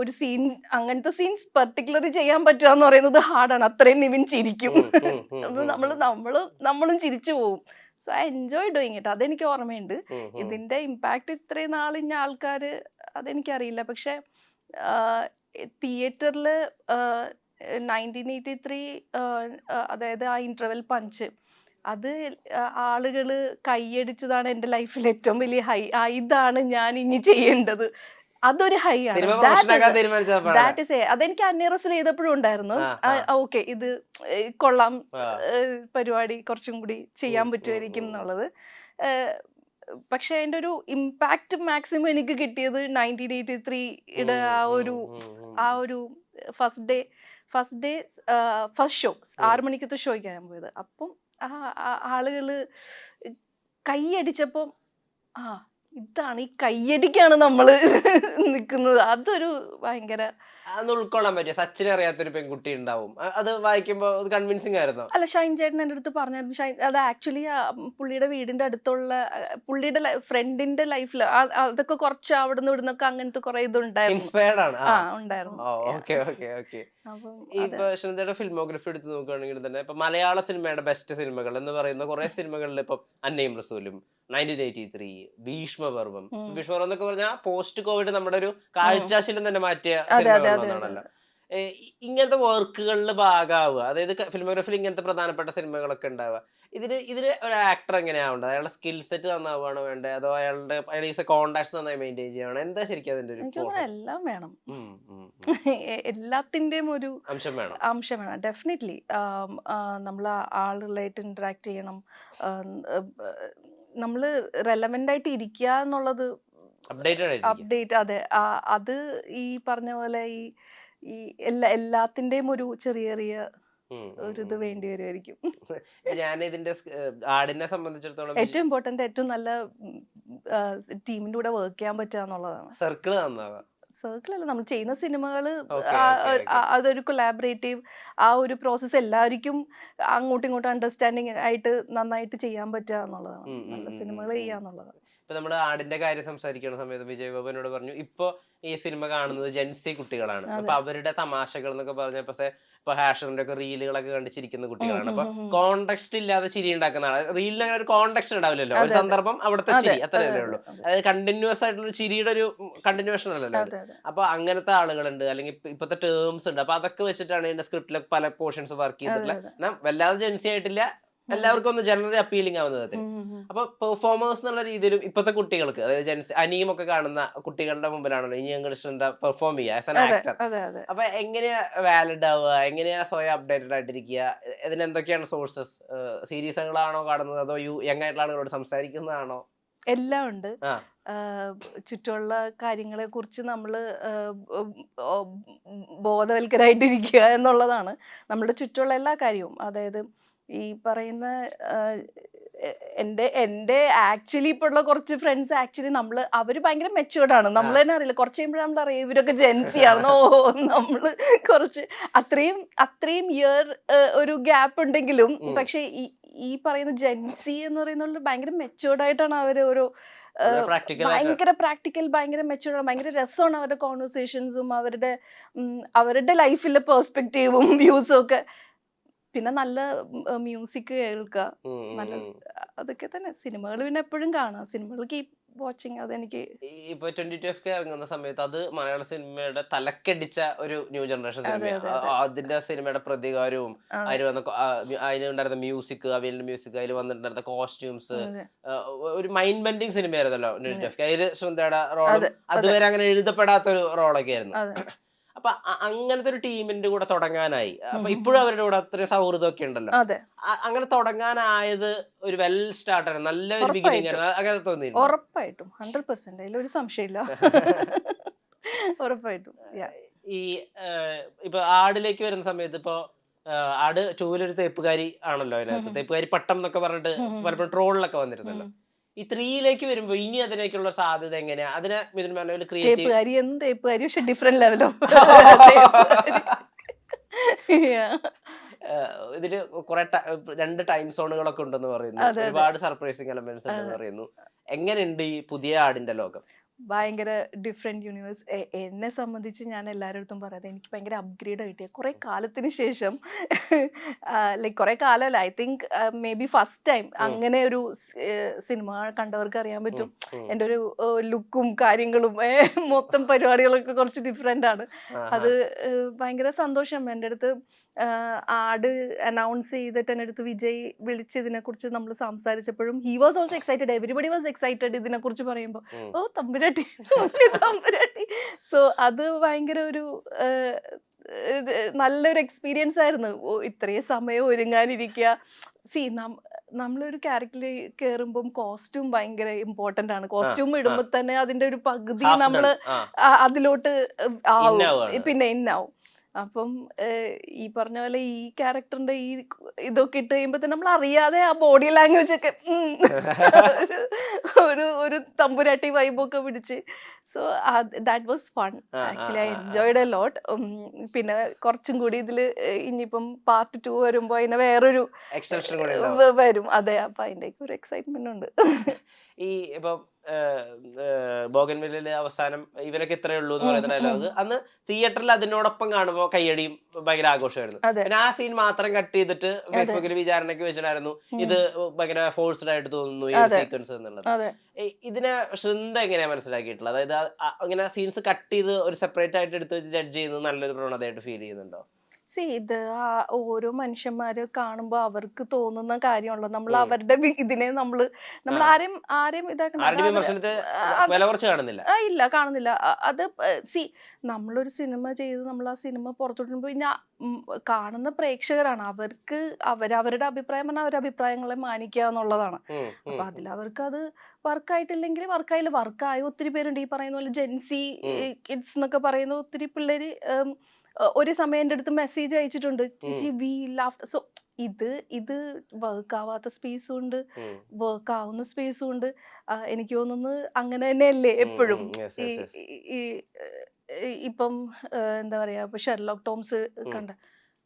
ഒരു സീൻ, അങ്ങനത്തെ സീൻസ് പെർട്ടിക്കുലർലി ചെയ്യാൻ പറ്റുക എന്ന് പറയുന്നത് ഹാർഡാണ്. അത്രയും നിവിൻ ചിരിക്കും. നമ്മളും ചിരിച്ചു പോവും. So I enjoy doing it. അതെനിക്ക് ഓർമ്മയുണ്ട്. ഇതിന്റെ ഇമ്പാക്ട് ഇത്രയും നാളിഞ്ഞ ആൾക്കാര് അതെനിക്കറിയില്ല. പക്ഷെ തിയേറ്ററിൽ 1983 അതായത് ആ ഇന്റർവെൽ പഞ്ച്, അത് ആളുകള് കൈയടിച്ചതാണ് എൻ്റെ ലൈഫിൽ ഏറ്റവും വലിയ ഹൈ. ഇതാണ് ഞാൻ ഇനി ചെയ്യേണ്ടത്. അതൊരു ഹൈ ആണ്. അതെനിക്ക് അന്നേറസിൽ ചെയ്തപ്പോഴും ഉണ്ടായിരുന്നു. ഓക്കെ, ഇത് കൊള്ളാം, പരിപാടി കുറച്ചും കൂടി ചെയ്യാൻ പറ്റുമായിരിക്കും എന്നുള്ളത്. പക്ഷെ അതിന്റെ ഒരു ഇമ്പാക്ട് മാക്സിമം എനിക്ക് കിട്ടിയത് 1983 ആ ഒരു ഫസ്റ്റ് ഷോ 6 മണിക്കത്തെ ഷോയ്ക്കാണ് ഞാൻ പോയത്. അപ്പം ആളുകള് കൈയടിച്ചപ്പം ഇതാണ്, ഈ കയ്യടിക്കാണ് നമ്മള് നിക്കുന്നത്. അതൊരു ഭയങ്കര അതൊന്ന് ഉൾക്കൊള്ളാൻ പറ്റിയ. സച്ചിനെ അറിയാത്തൊരു പെൺകുട്ടി ഉണ്ടാവും, അത് വായിക്കുമ്പോ കൺവിൻസിംഗ് ആയിരുന്നു. അല്ല, ഷൈൻ ചേട്ടൻ എൻ്റെ അടുത്ത് പറഞ്ഞായിരുന്നു. അത് ആക്ച്വലി പുള്ളിയുടെ വീടിന്റെ അടുത്തുള്ള പുള്ളിയുടെ ഫ്രണ്ടിന്റെ ലൈഫിൽ അതൊക്കെ കുറച്ച് അവിടെ നിന്ന് ഇവിടുന്നൊക്കെ അങ്ങനത്തെ കുറെ ഇതുണ്ടായിരുന്നു. ഫിൽമോഗ്രഫി എടുത്ത് നോക്കുകയാണെങ്കിൽ തന്നെ ഇപ്പൊ മലയാള സിനിമയുടെ ബെസ്റ്റ് സിനിമകൾ എന്ന് പറയുന്ന കുറെ സിനിമകളിൽ ഇപ്പൊ അന്നയും റസൂലും, 1983, ഭീഷ്മപർവം എന്നൊക്കെ പറഞ്ഞാൽ പോസ്റ്റ് കോവിഡ് നമ്മുടെ ഒരു കാഴ്ചാശീലം തന്നെ മാറ്റിയ സിനിമകളാണല്ലോ. ഇങ്ങനത്തെ വർക്കുകളിൽ ഭാഗമാവുക, അതായത് ഫിലിമോഗ്രഫിയിൽ ഇങ്ങനത്തെ പ്രധാനപ്പെട്ട സിനിമകളൊക്കെ ഉണ്ടാവുക, ഇതിന് ഒരു ആക്ടർ എങ്ങനെയാവേണ്ടത്? അയാളുടെ സ്കിൽ സെറ്റ് നന്നാവുകയാണോ വേണ്ടത്, അതോ അയാളുടെ കോണ്ടാക്ട്സ് നന്നായി മെയിൻറ്റെയിൻ ചെയ്യണം? എന്താ ശരിക്കും അതിന്റെ ഒരു? എല്ലാം വേണം. എല്ലാത്തിന്റെയും ഒരു അംശം വേണം ഡെഫിനറ്റ്ലി. നമ്മൾ ആളുകളായിട്ട് ഇന്ററാക്ട് ചെയ്യണം, നമ്മള് റെലവെന്റ് ആയിട്ട് ഇരിക്കുക എന്നുള്ളത്, അപ്ഡേറ്റ്. അതെ, അത് ഈ പറഞ്ഞ പോലെ ഈ എല്ലാത്തിന്റെയും ഒരു ചെറിയ ഒരു ഇത് വേണ്ടി വരുമായിരിക്കും. ഞാൻ ഇതിന്റെ ആടിനെ സംബന്ധിച്ചിടത്തോളം ഏറ്റവും ഇമ്പോർട്ടന്റ്, ഏറ്റവും നല്ല ടീമിന്റെ കൂടെ വർക്ക് ചെയ്യാൻ പറ്റുക എന്നുള്ളതാണ്. സർക്കിള് നന്നാവുക. സർക്കിൾ അല്ല, നമ്മൾ ചെയ്യുന്ന സിനിമകൾ Okay, okay, okay. അതൊരു കൊളാബറേറ്റീവ് ആ ഒരു പ്രോസസ്സ് എല്ലാവർക്കും അങ്ങോട്ടും ഇങ്ങോട്ടും അണ്ടർസ്റ്റാൻഡിങ് ആയിട്ട് നന്നായിട്ട് ചെയ്യാൻ പറ്റുക എന്നുള്ളതാണ്, നല്ല സിനിമകൾ ചെയ്യുക എന്നുള്ളതാണ്. ഇപ്പൊ നമ്മുടെ ആടിന്റെ കാര്യം സംസാരിക്കുന്ന സമയത്ത് വിജയ് ബാബു എന്നോട് പറഞ്ഞു ഇപ്പൊ ഈ സിനിമ കാണുന്നത് ജെൻസി കുട്ടികളാണ്. അപ്പൊ അവരുടെ തമാശകൾ എന്നൊക്കെ പറഞ്ഞപ്പോ ഇപ്പൊ ഹാഷറിന്റെ ഒക്കെ റീലുകളൊക്കെ കണ്ടിച്ചിരിക്കുന്ന കുട്ടികളാണ്. അപ്പൊ കോണ്ടെക്സ്റ്റ് ഇല്ലാതെ ചിരി ഉണ്ടാക്കുന്ന ആള്. റീലിന് അങ്ങനെ ഒരു കോണ്ടെക്സ്റ്റ് ഉണ്ടാവില്ലല്ലോ, ഒരു സന്ദർഭം അവിടുത്തെ ചിരി അത്രയല്ലേ ഉള്ളൂ. അതായത് കണ്ടിന്യൂസ് ആയിട്ടുള്ള ചിരിയുടെ ഒരു കണ്ടിന്യൂഷൻ അല്ലല്ലോ അത്. അപ്പൊ അങ്ങനത്തെ ആളുകളുണ്ട്, അല്ലെങ്കിൽ ഇപ്പത്തെ ടേംസ് ഉണ്ട്. അപ്പൊ അതൊക്കെ വെച്ചിട്ടാണ് ഇതിന്റെ സ്ക്രിപ്റ്റിലൊക്കെ പല പോർഷൻസ് വർക്ക് ചെയ്തിട്ടുള്ളത്. എന്നാൽ വല്ലാതെ ജെൻസി ആയിട്ടില്ല, എല്ലാവർക്കും ഒന്ന് ജനറലി അപ്പീലിംഗ് ആവുന്ന വിധത്തിൽ. അപ്പൊ പെർഫോമേഴ്സ് എന്നുള്ള രീതിയിലും ഇപ്പോഴത്തെ കുട്ടികൾക്ക്, അതായത് ജെൻസി അനിയും ഒക്കെ കാണുന്ന കുട്ടികളുടെ മുമ്പിലാണല്ലോ ഇനി കൃഷ്ണന്റെ പെർഫോം ചെയ്യുക ആസ് ആൻ ആക്ടർ. അപ്പൊ എങ്ങനെയാ വാലിഡ് ആവുക, എങ്ങനെയാ സ്വയം അപ്ഡേറ്റഡ് ആയിട്ടിരിക്കുക, ഇതിന് എന്തൊക്കെയാണ് സോഴ്സസ്? സീരീസുകളാണോ കാണുന്നത്, അതോ യങ് ആയിട്ടുള്ള ആളുകളോട് സംസാരിക്കുന്നതാണോ? എല്ലാം ഉണ്ട്. ചുറ്റുമുള്ള കാര്യങ്ങളെ കുറിച്ച് നമ്മൾ ബോധവൽക്കരായിട്ടിരിക്കുക എന്നുള്ളതാണ് നമ്മുടെ ചുറ്റുമുള്ള എല്ലാ കാര്യവും. അതായത് ഈ പറയുന്ന എൻ്റെ ആക്ച്വലി ഇപ്പോൾ ഉള്ള കുറച്ച് ഫ്രണ്ട്സ് ആക്ച്വലി അവർ ഭയങ്കര മെച്ചുവേർഡാണ്. നമ്മൾ തന്നെ അറിയില്ല, കുറച്ച് കഴിയുമ്പോഴേ നമ്മൾ അറിയാം ഇവരൊക്കെ ജെൻസിയാണോ. നമ്മൾ കുറച്ച് അത്രയും ഇയർ ഒരു ഗ്യാപ്പ് ഉണ്ടെങ്കിലും പക്ഷെ ഈ പറയുന്ന ജെൻസി എന്ന് പറയുന്ന ഭയങ്കര മെച്ചുവേർഡ് ആയിട്ടാണ് അവർ ഓരോ ഭയങ്കര പ്രാക്ടിക്കൽ, ഭയങ്കര മെച്ചുവേർഡ്, ഭയങ്കര രസമാണ് അവരുടെ കോൺവെർസേഷൻസും അവരുടെ ലൈഫിലെ പെർസ്പെക്റ്റീവും വ്യൂസും ഒക്കെ. പിന്നെ നല്ല മ്യൂസിക് കേൾക്കുക, നല്ല അതൊക്കെ തന്നെ. സിനിമകൾ പിന്നെ എപ്പോഴും കാണാം, സിനിമകൾ കീപ് വാച്ചിങ്. അതെനിക്ക് ഇപ്പൊ 22FK ഇറങ്ങുന്ന സമയത്ത് അത് മലയാള സിനിമയുടെ തലക്കടിച്ച ഒരു ന്യൂ ജനറേഷൻ സിനിമയാണ്. അതിന്റെ സിനിമയുടെ പ്രതികാരവും അതിനുണ്ടായിരുന്ന മ്യൂസിക്, അവയിലെ മ്യൂസിക്, അതിൽ വന്നിട്ടുണ്ടായിരുന്ന കോസ്റ്റ്യൂംസ്, ഒരു മൈൻഡ് ബെൻഡിങ് സിനിമയായിരുന്നല്ലോ 22FK. അതില് ശ്രദ്ധയുടെ റോളും അതുവരെ അങ്ങനെ എഴുതപ്പെടാത്ത ഒരു റോളൊക്കെ ആയിരുന്നു. അപ്പൊ അങ്ങനത്തെ ഒരു ടീമിന്റെ കൂടെ തുടങ്ങാനായി. അപ്പൊ ഇപ്പോഴും അവരുടെ കൂടെ അത്രയും സൗഹൃദമൊക്കെ ഉണ്ടല്ലോ. അങ്ങനെ തുടങ്ങാനായത് ഒരു വെൽ സ്റ്റാർട്ടാണ്, നല്ല ഒരു ബിഗിനിങ് ആണ്. അങ്ങനെ തോന്നി? ഉറപ്പായിട്ടും 100%, അതിലൊരു സംശയമില്ല. ഉറപ്പായിട്ടും. ഈ ഇപ്പൊ ആടിലേക്ക് വരുന്ന സമയത്ത് ഇപ്പൊ ആട് 2-ലൊരു തേപ്പുകാരി ആണല്ലോ, അതിനകത്ത് തേപ്പുകാരി പട്ടം എന്നൊക്കെ പറഞ്ഞിട്ട് പലപ്പോഴും ട്രോളിലൊക്കെ വന്നിരുന്നല്ലോ. ഈ 3-ലേക്ക് വരുമ്പോ ഇനി അതിലേക്കുള്ള സാധ്യത എങ്ങനെയാ? അതിനെ തേപ്പുകാരി പക്ഷെ ഡിഫറെന്റ് ലെവലോ. ഇതില് കുറെ 2 ടൈം സോണുകളൊക്കെ ഉണ്ടെന്ന് പറയുന്നു, ഒരുപാട് സർപ്രൈസിങ് എലമെന്റ്സ് ഉണ്ടെന്ന് പറയുന്നു. എങ്ങനെയുണ്ട് ഈ പുതിയ ആടിന്റെ ലോകം? ഭയങ്കര ഡിഫറെന്റ് യൂണിവേഴ്സ്. എന്നെ സംബന്ധിച്ച് ഞാൻ എല്ലാവരുടെ അടുത്തും പറയാതെ എനിക്ക് ഭയങ്കര അപ്ഗ്രേഡ് കിട്ടിയ കുറെ കാലത്തിന് ശേഷം, ലൈക്ക് കുറെ കാലമല്ല, I think maybe first time അങ്ങനെ ഒരു സിനിമ കണ്ടവർക്ക് അറിയാൻ പറ്റും. എൻ്റെ ഒരു ലുക്കും കാര്യങ്ങളും മൊത്തം പരിപാടികളൊക്കെ കുറച്ച് ഡിഫറെന്റ് ആണ്. അത് ഭയങ്കര സന്തോഷം. എൻ്റെ അടുത്ത് ആട് അനൗൺസ് ചെയ്തിട്ട് എൻ്റെ അടുത്ത് വിജയ് വിളിച്ച് ഇതിനെക്കുറിച്ച് നമ്മൾ സംസാരിച്ചപ്പോഴും he was also excited, everybody was excited ഇതിനെക്കുറിച്ച് പറയുമ്പോൾ. ഓ തമ്പുരാട്ടി തമ്പുരാട്ടി. സോ അത് ഭയങ്കര ഒരു നല്ലൊരു എക്സ്പീരിയൻസ് ആയിരുന്നു. ഇത്രയും സമയം ഒരുങ്ങാനിരിക്കുക. നമ്മളൊരു ക്യാരക്ടറിൽ കയറുമ്പം കോസ്റ്റ്യൂം ഭയങ്കര ഇമ്പോർട്ടന്റ് ആണ്. കോസ്റ്റ്യൂം ഇടുമ്പോൾ തന്നെ അതിന്റെ ഒരു പകുതി നമ്മള് അതിലോട്ട് ആവും, പിന്നെ ഇന്നാവും. അപ്പം ഈ പറഞ്ഞ പോലെ ഈ ക്യാരക്ടറിന്റെ ഈ ഇതൊക്കെ ഇട്ട് കഴിയുമ്പോ തന്നെ നമ്മൾ അറിയാതെ ആ ബോഡി ലാംഗ്വേജ് ഒക്കെ ഒരു തമ്പുരാട്ടി വൈബൊക്കെ പിടിച്ച്. So that was fun. Actually I enjoyed a lot. പിന്നെ കുറച്ചും കൂടി ഇതില് ഇനിയിപ്പം പാർട്ട് 2 വരുമ്പോ അതിന് വേറൊരു വരും. അതെ, അപ്പൊ അതിന്റെ ഒരു എക്സൈറ്റ്മെന്റ് ഉണ്ട്. ഈ ഇപ്പൊ ബോഗൻവില്ലിലെ അവസാനം ഇവരൊക്കെ ഇത്രയേ ഉള്ളൂ എന്ന് പറയുന്ന ഡയലോഗ് അന്ന് തിയേറ്ററിൽ അതിനോടൊപ്പം കാണുമ്പോൾ കയ്യടിയും ഭയങ്കര ആഘോഷമായിരുന്നു. പിന്നെ ആ സീൻ മാത്രം കട്ട് ചെയ്തിട്ട് ഫേസ്ബുക്കിൽ വിചാരണയ്ക്ക് വെച്ചിട്ടായിരുന്നു ഇത് ഭയങ്കര ഫോഴ്സ്ഡ് ആയിട്ട് തോന്നുന്നു ഈ സീക്വൻസ് എന്നുള്ളത്. ഇതിനെ ശ്രദ്ധ എങ്ങനെയാ മനസ്സിലാക്കിയിട്ടുള്ളത്? അതായത് ഇങ്ങനെ സീൻസ് കട്ട് ചെയ്ത് ഒരു സെപ്പറേറ്റ് ആയിട്ട് എടുത്ത് വെച്ച് ജഡ്ജ് ചെയ്യുന്നത് നല്ലൊരു പ്രവണതയായിട്ട് ഫീൽ ചെയ്യുന്നുണ്ടോ? ഇത് ഓരോ മനുഷ്യന്മാര് കാണുമ്പോ അവർക്ക് തോന്നുന്ന കാര്യമുള്ളൂ. നമ്മൾ അവരുടെ ഇതിനെ നമ്മൾ ആരെയും ഇല്ല കാണുന്നില്ല. അത് നമ്മളൊരു സിനിമ ചെയ്ത് നമ്മൾ ആ സിനിമ പുറത്തോട്ട് പിന്നെ കാണുന്ന പ്രേക്ഷകരാണ്. അവർക്ക് അവരവരുടെ അഭിപ്രായം പറഞ്ഞാൽ അവരുടെ അഭിപ്രായങ്ങളെ മാനിക്കുക എന്നുള്ളതാണ്. അപ്പൊ അതിലവർക്ക് അത് വർക്കായിട്ടില്ലെങ്കിൽ വർക്കായില്ല. വർക്കായ ഒത്തിരി പേരുണ്ട്. ഈ പറയുന്ന പോലെ ജെൻസി കിഡ്സ് എന്നൊക്കെ പറയുന്ന ഒത്തിരി പിള്ളേര് ഒരു സമയം എൻ്റെ അടുത്ത് മെസ്സേജ് അയച്ചിട്ടുണ്ട്, ചേച്ചി വി ലവ്. സോ ഇത് വർക്ക് ആവാത്ത സ്പേസും ഉണ്ട്, വർക്ക് ആവുന്ന സ്പേസും ഉണ്ട്. എനിക്ക് തോന്നുന്നത് അങ്ങനെ തന്നെയല്ലേ എപ്പോഴും. ഈ ഇപ്പം എന്താ പറയാ, ഇപ്പൊ ഷെർലോക്ക് ടോംസ് കണ്ട,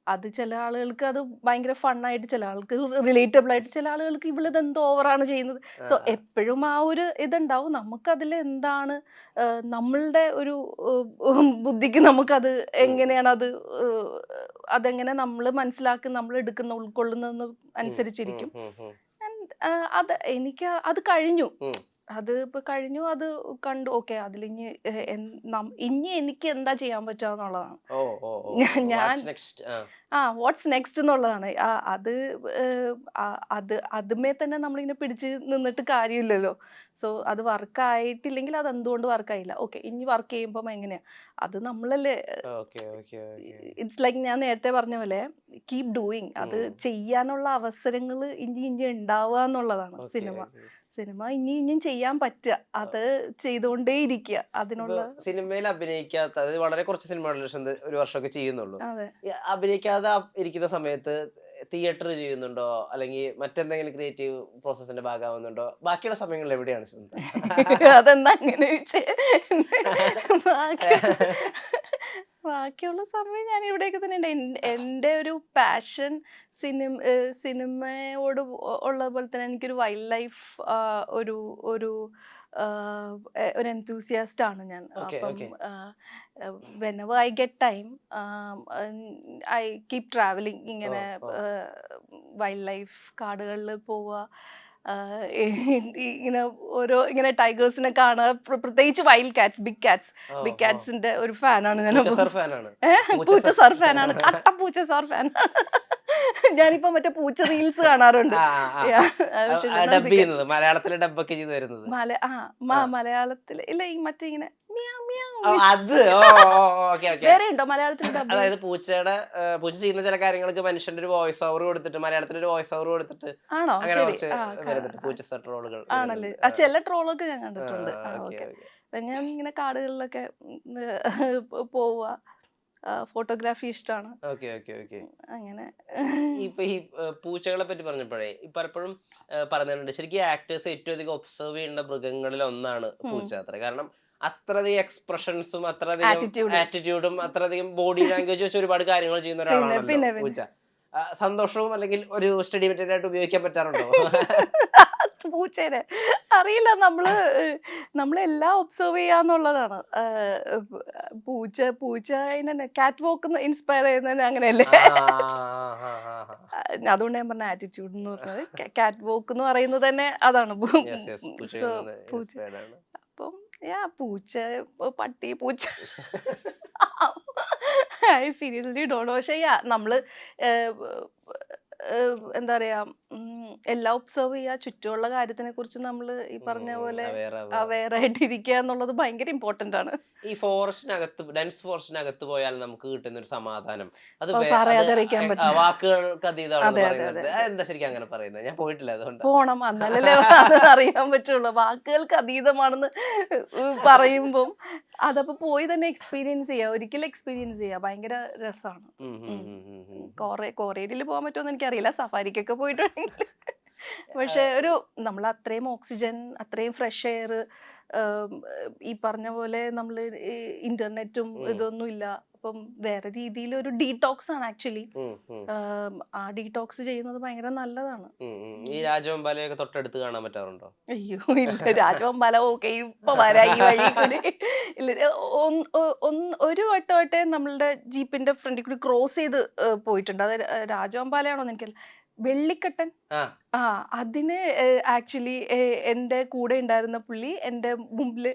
അത് ചില ആളുകൾക്ക് അത് ഭയങ്കര ഫണ്ണായിട്ട്, ചില ആൾക്ക് റിലേറ്റബിൾ ആയിട്ട്, ചില ആളുകൾക്ക് ഇവളിത് എന്തോ ഓവറാണ് ചെയ്യുന്നത്. സോ എപ്പോഴും ആ ഒരു ഇതുണ്ടാവും. നമുക്കതിൽ എന്താണ് നമ്മളുടെ ഒരു ബുദ്ധിക്ക് നമുക്കത് എങ്ങനെയാണ് അതെങ്ങനെ നമ്മൾ മനസ്സിലാക്കി നമ്മൾ എടുക്കുന്ന ഉൾക്കൊള്ളുന്നതെന്ന് അനുസരിച്ചിരിക്കും. അത് എനിക്ക് അത് കഴിഞ്ഞു, അത് ഇപ്പൊ കഴിഞ്ഞു, അത് കണ്ടു. ഓക്കെ, അതിലിനി ഇനി എനിക്ക് എന്താ ചെയ്യാൻ പറ്റുക എന്നുള്ളതാണ്. ഞാൻ വാട്ട്സ് നെക്സ്റ്റ് എന്നുള്ളതാണ്. അതുമേ തന്നെ നമ്മളിങ്ങനെ പിടിച്ച് നിന്നിട്ട് കാര്യമില്ലല്ലോ. സോ അത് വർക്ക് ആയിട്ടില്ലെങ്കിൽ അത് എന്തുകൊണ്ട് വർക്ക് ആയില്ല, ഓക്കെ ഇനി വർക്ക് ചെയ്യുമ്പം എങ്ങനെയാ, അത് നമ്മളല്ലേ. ഇറ്റ്സ് ലൈക്ക് ഞാൻ നേരത്തെ പറഞ്ഞ പോലെ കീപ് ഡൂയിങ്. അത് ചെയ്യാനുള്ള അവസരങ്ങൾ ഇനി ഉണ്ടാവുക എന്നുള്ളതാണ് സിനിമ ഇനിയും ചെയ്യാൻ പറ്റുക, അത് ചെയ്തുകൊണ്ടേ ഇരിക്കുക. അതിനുള്ള സിനിമയിൽ അഭിനയിക്കാത്ത, അത് വളരെ കുറച്ച് സിനിമകളിൽ ഒരു വർഷമൊക്കെ ചെയ്യുന്നുള്ളൂ. അഭിനയിക്കാതെ ഇരിക്കുന്ന സമയത്ത് തിയേറ്റർ ചെയ്യുന്നുണ്ടോ, അല്ലെങ്കിൽ മറ്റെന്തെങ്കിലും ക്രിയേറ്റീവ് പ്രോസസ്സിന്റെ ഭാഗമാവുന്നുണ്ടോ? ബാക്കിയുള്ള സമയങ്ങളിൽ എവിടെയാണ് ശ്രദ്ധ? അതെന്താ അങ്ങനെ ബാക്കിയുള്ള സമയം ഞാൻ ഇവിടെയൊക്കെ തന്നെ ഉണ്ട്. എൻ്റെ ഒരു പാഷൻ സിനിമയോട് ഉള്ള പോലെ തന്നെ എനിക്കൊരു വൈൽഡ് ലൈഫ് ഒരു ഒരു ഒരു എൻതൂസിയാസ്റ്റ് ആണ് ഞാൻ. അപ്പം whenever I get time, I keep traveling. ഇങ്ങനെ വൈൽഡ് ലൈഫ് കാടുകളിൽ പോവുക, ഇങ്ങനെ ഓരോ ഇങ്ങനെ ടൈഗേഴ്സിനെ കാണുക, പ്രത്യേകിച്ച് വൈൽഡ് കാറ്റ്സ്, ബിഗ് കാറ്റ്സിന്റെ ഒരു ഫാനാണ് ഞാൻ. പൂച്ചസാർ ഫാനാണ്, കട്ട പൂച്ചസാർ ഫാനാണ്. ഞാനിപ്പോ മറ്റേ പൂച്ച റീൽസ് കാണാറുണ്ട്. മലയാളത്തില് ഇല്ല, ഈ മറ്റേ ഇങ്ങനെ വേറെ ഉണ്ടോ മലയാളത്തിൽ? അതായത് പൂച്ച ചെയ്യുന്ന ചില കാര്യങ്ങൾക്ക് മനുഷ്യന്റെ ഒരു വോയിസ് ഓവർ കൊടുത്തിട്ട്, മലയാളത്തിൽ ഒരു വോയിസ് ഓവർ കൊടുത്തിട്ട്. ആണോ? പൂച്ച ട്രോളുകൾ ആണല്ലേ? ചില ട്രോളൊക്കെ ഞാൻ കണ്ടിട്ടുണ്ട്. ഞാൻ ഇങ്ങനെ കാടുകളിലൊക്കെ പോവുക, ഫോട്ടോഗ്രാഫി ഇഷ്ടമാണ്. അങ്ങനെ ഇപ്പൊ ഈ പൂച്ചകളെ പറ്റി പറഞ്ഞപ്പോഴേ പലപ്പോഴും പറഞ്ഞിട്ടുണ്ട്, ശരിക്കും ആക്ടേഴ്സ് ഏറ്റവും അധികം ഒബ്സർവ് ചെയ്യേണ്ട മൃഗങ്ങളിൽ ഒന്നാണ് പൂച്ച അത്ര. കാരണം അത്രയധികം എക്സ്പ്രഷൻസും അത്രയധികം ആറ്റിറ്റ്യൂഡും അത്രയധികം ബോഡി ലാംഗ്വേജ് വെച്ച് ഒരുപാട് കാര്യങ്ങൾ ചെയ്യുന്ന ഒരാളാണല്ലോ പൂച്ച. സന്തോഷവും അല്ലെങ്കിൽ ഒരു സ്റ്റഡി മെറ്റീരിയൽ ആയിട്ട് ഉപയോഗിക്കാൻ പറ്റാറുണ്ടോ പൂച്ചേനെ? അറിയില്ല, നമ്മളെല്ലാം ഒബ്സർവ് ചെയ്യാന്നുള്ളതാണ്. പൂച്ച കാറ്റ് വോക്ക് ഇൻസ്പയർ ചെയ്യുന്നതിന് അങ്ങനെയല്ലേ? അതുകൊണ്ട് ഞാൻ പറഞ്ഞ ആറ്റിറ്റ്യൂഡ് എന്ന് പറഞ്ഞത്, കാറ്റ് വോക്ക് എന്ന് പറയുന്നത് തന്നെ അതാണ്. അപ്പം പൂച്ച, പട്ടി, പൂച്ച ഐ സീരിയസ്ലി ഡോണ്ട് നോ. പക്ഷേ നമ്മള് എന്താ പറയാ, എല്ലാം ഒബ്സർവ് ചെയ്യുക, ചുറ്റുമുള്ള കാര്യത്തിനെ കുറിച്ച് നമ്മൾ ഈ പറഞ്ഞ പോലെ അവെയർ ആയിട്ടിരിക്കുക എന്നുള്ളത് ഭയങ്കര ഇമ്പോർട്ടന്റ് ആണ്. ഈ ഫോറസ്റ്റിനകത്ത്, ഡെൻസ് ഫോറസ്റ്റിനകത്ത് പോയാൽ നമുക്ക് കിട്ടുന്ന ഒരു സമാധാനം അത് പറയാതിരിക്കാൻ പറ്റും, വാക്കുകൾക്ക് അതീതമാണെന്ന് പറയുന്നുണ്ട്. എന്താ ശരിക്കും അങ്ങനെ പറയുന്നത്? ഞാൻ പോയിട്ടില്ല, അതുകൊണ്ട് പോണം, എന്നാലല്ലേ അറിയാൻ പറ്റുള്ളൂ. വാക്കുകൾക്ക് അതീതമാണെന്ന് പറയുമ്പം അതപ്പോ പോയി തന്നെ എക്സ്പീരിയൻസ് ചെയ്യുക, ഒരിക്കലും എക്സ്പീരിയൻസ് ചെയ്യുക, ഭയങ്കര രസമാണ്. കൊറിയയിൽ പോകാൻ പറ്റുമെന്ന് എനിക്കറിയില്ല, സഫാരിക്കൊക്കെ പോയിട്ടുണ്ടെങ്കിൽ. പക്ഷെ നമ്മൾ അത്രയും ഓക്സിജൻ, അത്രയും ഫ്രഷ് എയർ, ഈ പറഞ്ഞ പോലെ നമ്മൾ ഇന്റർനെറ്റും ഇതൊന്നും ഇല്ല. അപ്പം വേറെ രീതിയിൽ ഒരു ഡീടോക്സ് ആണ് ആക്ച്വലി. ആ ഡീടോക്സ് ചെയ്യുന്നത് ഭയങ്കര നല്ലതാണ്. ഈ രാജവെമ്പാലയൊക്കെ തൊട്ടടുത്ത് കാണാൻ പറ്റാറുണ്ടോ? അയ്യോ ഇല്ല, രാജവെമ്പാല ഓക്കെ ഇപ്പൊ വരാ ഈ വഴി കൂടി ഇല്ല. ഒരു വട്ടമായിട്ടേ നമ്മളുടെ ജീപ്പിന്റെ ഫ്രണ്ടിൽ കൂടി ക്രോസ് ചെയ്ത് പോയിട്ടുണ്ട്. അത് രാജവെമ്പാലയാണോന്ന് എനിക്കല്ല. വെള്ളിക്കട്ടൻ, അതിന് ആക്ച്വലി എൻ്റെ കൂടെ ഉണ്ടായിരുന്ന പുള്ളി എൻ്റെ മുമ്പില്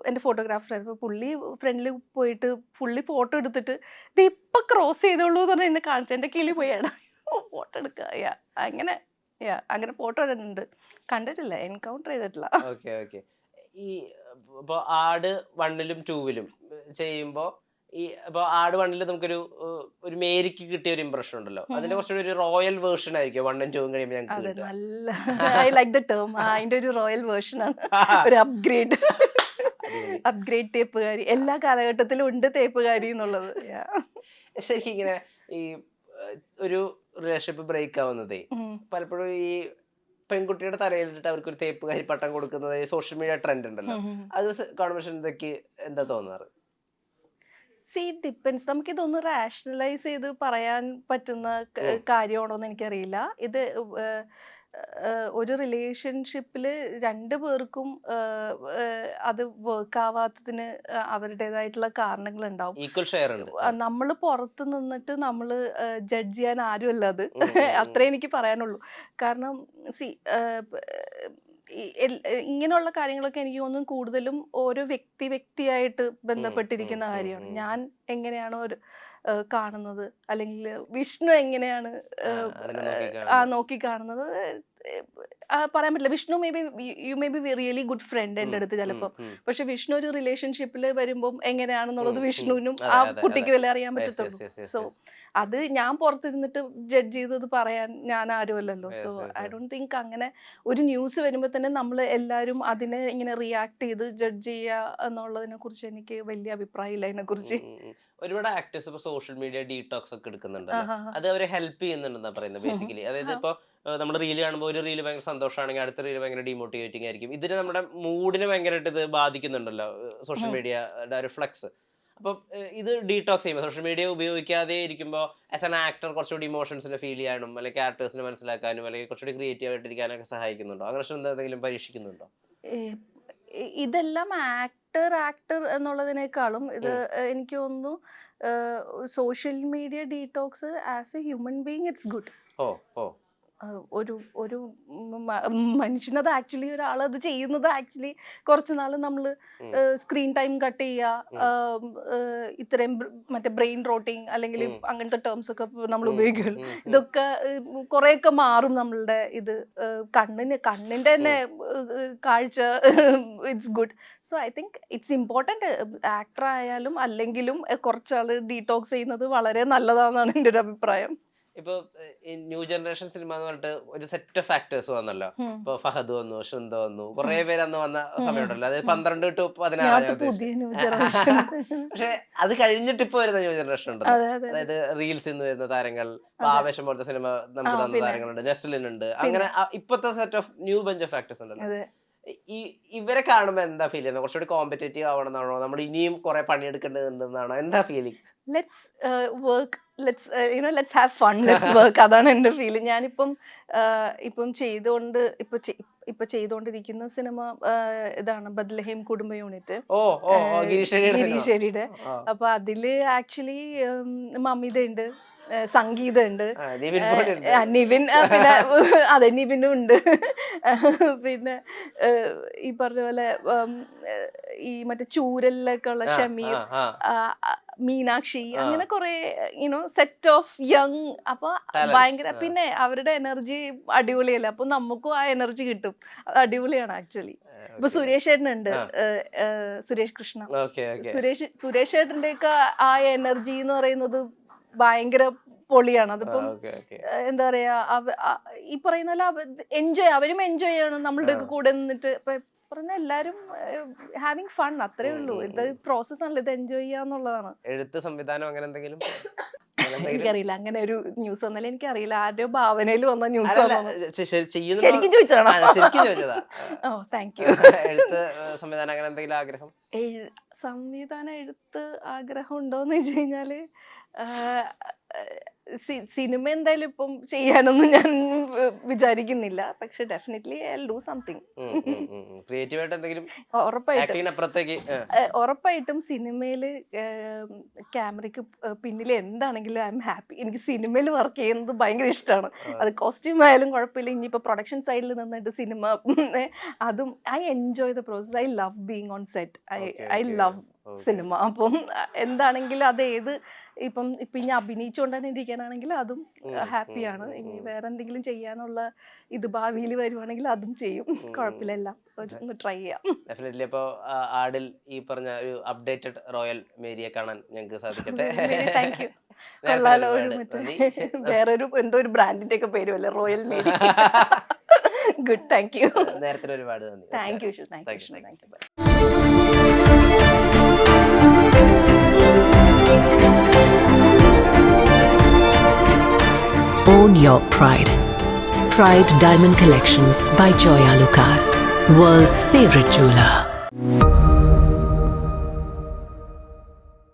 എൻ്റെ ഫോട്ടോഗ്രാഫർ ആയിരുന്നു. പുള്ളി ഫ്രണ്ടിൽ പോയിട്ട് പുള്ളി ഫോട്ടോ എടുത്തിട്ട് ഇത് ഇപ്പൊ ക്രോസ് ചെയ്തോളൂ എന്ന് പറഞ്ഞാൽ എന്നെ കാണിച്ചു. എൻ്റെ കിളി പോയാണ് ഫോട്ടോ എടുക്കുക. അങ്ങനെ ഫോട്ടോ ഇടുന്നുണ്ട്, കണ്ടിട്ടില്ല, എൻകൗണ്ടർ ചെയ്തിട്ടില്ല. ഈ ഇപ്പൊ ആട് 1ലും 2ലും ചെയ്യുമ്പോ, ഈ ഇപ്പൊ ആട് 1ൽ നമുക്കൊരു മേരിക്ക് കിട്ടിയ ഒരു ഇംപ്രഷൻ ഉണ്ടല്ലോ, അതിന്റെ കുറച്ചുകൂടി ഒരു റോയൽ വേർഷൻ ആയിരിക്കും 1ഉം 2ഉം കഴിയുമ്പോൾ ഞങ്ങൾക്ക് നല്ല ഐ ലൈക്ക് ദ ടേം. അതിന്റെ ഒരു റോയൽ വേർഷൻ ആണ്, ഒരു അപ്ഗ്രേഡ് തേപ്പുകാരി. എല്ലാ കാലഘട്ടത്തിലും ഉണ്ട് തേപ്പുകാരി എന്നുള്ളത്. ശരിക്കും ഇങ്ങനെ ഈ ഒരു റിലേഷൻഷിപ്പ് ബ്രേക്ക് ആവുന്നതേ പലപ്പോഴും ഈ പെൺകുട്ടിയുടെ തലയിലിട്ട് അവർക്ക് ഒരു തേപ്പുകാരി പട്ടം കൊടുക്കുന്നത് സോഷ്യൽ മീഡിയ ട്രെൻഡ് ഉണ്ടല്ലോ, അത് കാണുമ്പോൾ എന്തൊക്കെ എന്താ തോന്നാറ്? It depends. നമുക്കിതൊന്ന് റാഷണലൈസ് ചെയ്ത് പറയാൻ പറ്റുന്ന കാര്യമാണോ എന്ന് എനിക്കറിയില്ല. ഇത് ഒരു റിലേഷൻഷിപ്പിൽ 2 പേർക്കും അത് വർക്ക് ആവാത്തതിന് അവരുടേതായിട്ടുള്ള കാരണങ്ങളുണ്ടാവും. ഈക്വൽ ഷെയർ ഉണ്ട്. നമ്മൾ പുറത്ത് നിന്നിട്ട് നമ്മൾ ജഡ്ജ് ചെയ്യാൻ ആരുമല്ല അത്. അത്രേ എനിക്ക് പറയാനുള്ളൂ. കാരണം ഇങ്ങനെയുള്ള കാര്യങ്ങളൊക്കെ എനിക്ക് തോന്നുന്നു കൂടുതലും ഓരോ വ്യക്തിയായിട്ട് ബന്ധപ്പെട്ടിരിക്കുന്ന കാര്യമാണ്. ഞാൻ എങ്ങനെയാണോ കാണുന്നത്, അല്ലെങ്കിൽ വിഷ്ണു എങ്ങനെയാണ് നോക്കി കാണുന്നത് പറയാൻ പറ്റില്ല. Vishnu you may be really good friend എൻ്റെ അടുത്ത് ചിലപ്പോൾ. പക്ഷെ വിഷ്ണു ഒരു റിലേഷൻഷിപ്പിൽ വരുമ്പോൾ എങ്ങനെയാണെന്നുള്ളത് വിഷ്ണുവിനും ആ കുട്ടിക്ക് വല്ല അറിയാൻ പറ്റത്തുള്ളൂ. സോ അത് ഞാൻ പുറത്തിരുന്നിട്ട് ജഡ്ജ് ചെയ്തത് പറയാൻ ഞാൻ ആരുമല്ലല്ലോ. സോ ഐ ഡോണ്ട് തിങ്ക് അങ്ങനെ ഒരു ന്യൂസ് വരുമ്പോൾ തന്നെ നമ്മൾ എല്ലാവരും അതിനെ ഇങ്ങനെ റിയാക്ട് ചെയ്ത് ജഡ്ജ് ചെയ്യുക എന്നുള്ളതിനെ കുറിച്ച് എനിക്ക് വലിയ അഭിപ്രായമില്ല അതിനെ കുറിച്ച്. ഒരുപാട് ആക്ടേഴ്സ് ഇപ്പൊ സോഷ്യൽ മീഡിയ ഡീടോക്സ് ഒക്കെ എടുക്കുന്നുണ്ടല്ലോ, അത് അവരെ ഹെൽപ്പ് ചെയ്യുന്നുണ്ടെന്നാ പറയുന്നത് ബേസിക്കലി. അതായത് ഇപ്പൊ നമ്മുടെ റീല് കാണുമ്പോൾ ഒരു റീല് ഭയങ്കര സന്തോഷമാണെങ്കിൽ അടുത്ത റീല് ഭയങ്കര ഡിമോട്ടിവേറ്റിംഗ് ആയിരിക്കും. ഇതിന് നമ്മുടെ മൂഡിനെ ഭയങ്കരമായിട്ട് ഇത് ബാധിക്കുന്നുണ്ടല്ലോ സോഷ്യൽ മീഡിയയുടെ ഒരു ഫ്ലക്സ്. അപ്പം ഇത് ഡീടോക്സ് ചെയ്യുമ്പോൾ സോഷ്യൽ മീഡിയ ഉപയോഗിക്കാതെ ഇരിക്കുമ്പോൾ ആസ് ആൻ ആക്ടർ കുറച്ചുകൂടി ഇമോഷൻസിനെ ഫീൽ ചെയ്യാനും അല്ലെങ്കിൽ ക്യാരക്ടേഴ്സിനെ മനസ്സിലാക്കാനും അല്ലെങ്കിൽ കുറച്ചുകൂടി ക്രിയേറ്റീവ് ആയിട്ടിരിക്കാനൊക്കെ സഹായിക്കുന്നുണ്ടോ? അങ്ങനെ എന്തെങ്കിലും പരീക്ഷിക്കുന്നുണ്ടോ? ഇതെല്ലാം ആക്ടർ എന്നുള്ളതിനേക്കാളും ഇത് എനിക്ക് തോന്നുന്നു social media detox as A human being it's good. ഒരു മനുഷ്യനത് ആക്ച്വലി ഒരാളത് ചെയ്യുന്നത് ആക്ച്വലി കുറച്ച് നാൾ നമ്മൾ സ്ക്രീൻ ടൈം കട്ട് ചെയ്യുക, ഇത്രയും മറ്റേ ബ്രെയിൻ റോട്ടിങ് അല്ലെങ്കിൽ അങ്ങനത്തെ ടേംസ് ഒക്കെ നമ്മൾ ഉപയോഗിക്കുമല്ലോ. ഇതൊക്കെ കുറേയൊക്കെ മാറും നമ്മളുടെ ഇത്. കണ്ണിന്റെ തന്നെ കാഴ്ച it's good. So I think it's important. Actor ആയാലും അല്ലെങ്കിലും കുറച്ചാൾ ഡീടോക്സ് ചെയ്യുന്നത് വളരെ നല്ലതാണെന്നാണ് എൻ്റെ ഒരു അഭിപ്രായം. ഇപ്പൊ ന്യൂ ജനറേഷൻ സിനിമ എന്ന് പറഞ്ഞിട്ട് ഒരു സെറ്റ് ഓഫ് ആക്ടേഴ്സ് വന്നല്ലോ. ഇപ്പൊ ഫഹദ് വന്നു, ശൃന്ദ വന്നു, കുറെ പേര് അന്ന് വന്ന സമയമുണ്ടല്ലോ. അതായത് 12 to 16. പക്ഷെ അത് കഴിഞ്ഞിട്ട് ഇപ്പൊ വരുന്ന ന്യൂ ജനറേഷൻ ഉണ്ടല്ലോ. അതായത് റീൽസ് നിന്ന് വരുന്ന താരങ്ങൾ, ആവേശം പോലത്തെ സിനിമ നമുക്ക് തന്ന താരങ്ങളുണ്ട്, നെസ്ലിൻ ഉണ്ട്. അങ്ങനെ ഇപ്പത്തെ set of new bunch of actors ഉണ്ടല്ലോ. ഇവരെ കാണുമ്പോ എന്താ ഫീൽ ചെയ്യുന്നത്? കുറച്ചുകൂടി കോമ്പറ്റേറ്റീവ് ആവണമെന്നാണോ, നമ്മൾ ഇനിയും കുറെ പണിയെടുക്കേണ്ടതുണ്ടെന്നാണോ, എന്താ feeling? Let's work, let's have fun, let's work. അതാണ് എൻ്റെ ഫീൽ. ഞാനിപ്പം ചെയ്തുകൊണ്ടിരിക്കുന്ന സിനിമ ഇതാണ് ബദ്ലഹേം കുടുംബ യൂണിറ്റ്, ഗിരീശ്വരിയുടെ. അപ്പൊ അതില് ആക്ച്വലി മമിത ഉണ്ട്, സംഗീത ഉണ്ട്, നിവിൻ, പിന്നെ അതെ നിവിനും ഉണ്ട്. പിന്നെ ഈ പറഞ്ഞ പോലെ ഈ മറ്റേ ചൂരലിലൊക്കെ ഉള്ള ഷമീർ, മീനാക്ഷി, അങ്ങനെ കുറെ സെറ്റ് ഓഫ് യങ്. അപ്പൊ ഭയങ്കര, പിന്നെ അവരുടെ എനർജി അടിപൊളിയല്ലേ. അപ്പൊ നമുക്കും ആ എനർജി കിട്ടും. അടിപൊളിയാണ് ആക്ച്വലി. ഇപ്പൊ സുരേഷ് ചേട്ടനുണ്ട്, സുരേഷ് കൃഷ്ണ. സുരേഷ് ചേട്ടന്റെ ഒക്കെ ആ എനർജി എന്ന് പറയുന്നത് ഭയങ്കര പൊളിയാണ്. അതിപ്പം എന്താ പറയാ, ഈ പറയുന്ന പോലെ അവരും എൻജോയ് ചെയ്യണം നമ്മളുടെ കൂടെ നിന്നിട്ട്. ഇപ്പൊ പറഞ്ഞ എല്ലാരും ഹാവിങ് ഫൺ, അത്രേ ഉള്ളൂ. ഇത് പ്രോസസ് ആണല്ലോ, ഇത് എൻജോയ് ചെയ്യാന്നുള്ളതാണ്. എഴുത്ത്, സംവിധാനം, അങ്ങനെ എന്തെങ്കിലും? എനിക്കറിയില്ല, അങ്ങനെ ഒരു ന്യൂസ് വന്നാലും എനിക്കറിയില്ല. ആരുടെ ഭാവനയിൽ വന്ന ന്യൂസ് ശരിക്കും ചോദിച്ചതാണോ? ഓ, താങ്ക് യു. എഴുത്ത്, സംവിധാനം, അങ്ങനെ എന്തെങ്കിലും ആഗ്രഹം? സംവിധാനം, എഴുത്ത് ആഗ്രഹം ഉണ്ടോന്ന് വെച്ച് കഴിഞ്ഞാല് സിനിമ എന്തായാലും ഇപ്പം ചെയ്യാനൊന്നും ഞാൻ വിചാരിക്കുന്നില്ല. പക്ഷെ definitely I will do something. ഉറപ്പായിട്ടും സിനിമയില് ക്യാമറയ്ക്ക് പിന്നിൽ എന്താണെങ്കിലും ഐ എം ഹാപ്പി. എനിക്ക് സിനിമയിൽ വർക്ക് ചെയ്യുന്നത് ഭയങ്കര ഇഷ്ടമാണ്. അത് കോസ്റ്റ്യൂം ആയാലും കുഴപ്പമില്ല. ഇനിയിപ്പോൾ പ്രൊഡക്ഷൻ സൈഡിൽ നിന്നിട്ട് സിനിമ, അതും I enjoy the process. I love being on set. I love cinema. അപ്പം എന്താണെങ്കിലും അത് ഇപ്പം ഇനി അഭിനയിച്ചുകൊണ്ട് തന്നെ ഇരിക്കാനാണെങ്കിൽ അതും ഹാപ്പിയാണ്. ഇനി വേറെ എന്തെങ്കിലും ചെയ്യാനുള്ള ഇത് ഭാവിയിൽ വരുവാണെങ്കിൽ അതും ചെയ്യും. കുഴപ്പമില്ല, എല്ലാം ഒന്ന് ട്രൈ ചെയ്യാം. ഡെഫിനറ്റ്ലി. അപ്പോൾ ആടിൽ ഈ പറഞ്ഞ ഒരു അപ്ഡേറ്റഡ് റോയൽ മേരിയെ കാണാൻ ഞങ്ങൾക്ക് സാധിക്കട്ടെ. Thank you. കൊള്ളാലോ, വേറൊരു എന്തോ ഒരു ബ്രാൻഡിന്റെ ഒക്കെ പേരുമല്ലേ, royal Mary. Good, thank you. നേരത്തെ ഒരുപാട് നന്ദി. Thank you. Thank you. Own your pride. Pride Diamond Collections by Joya Lucas, world's favorite jeweler.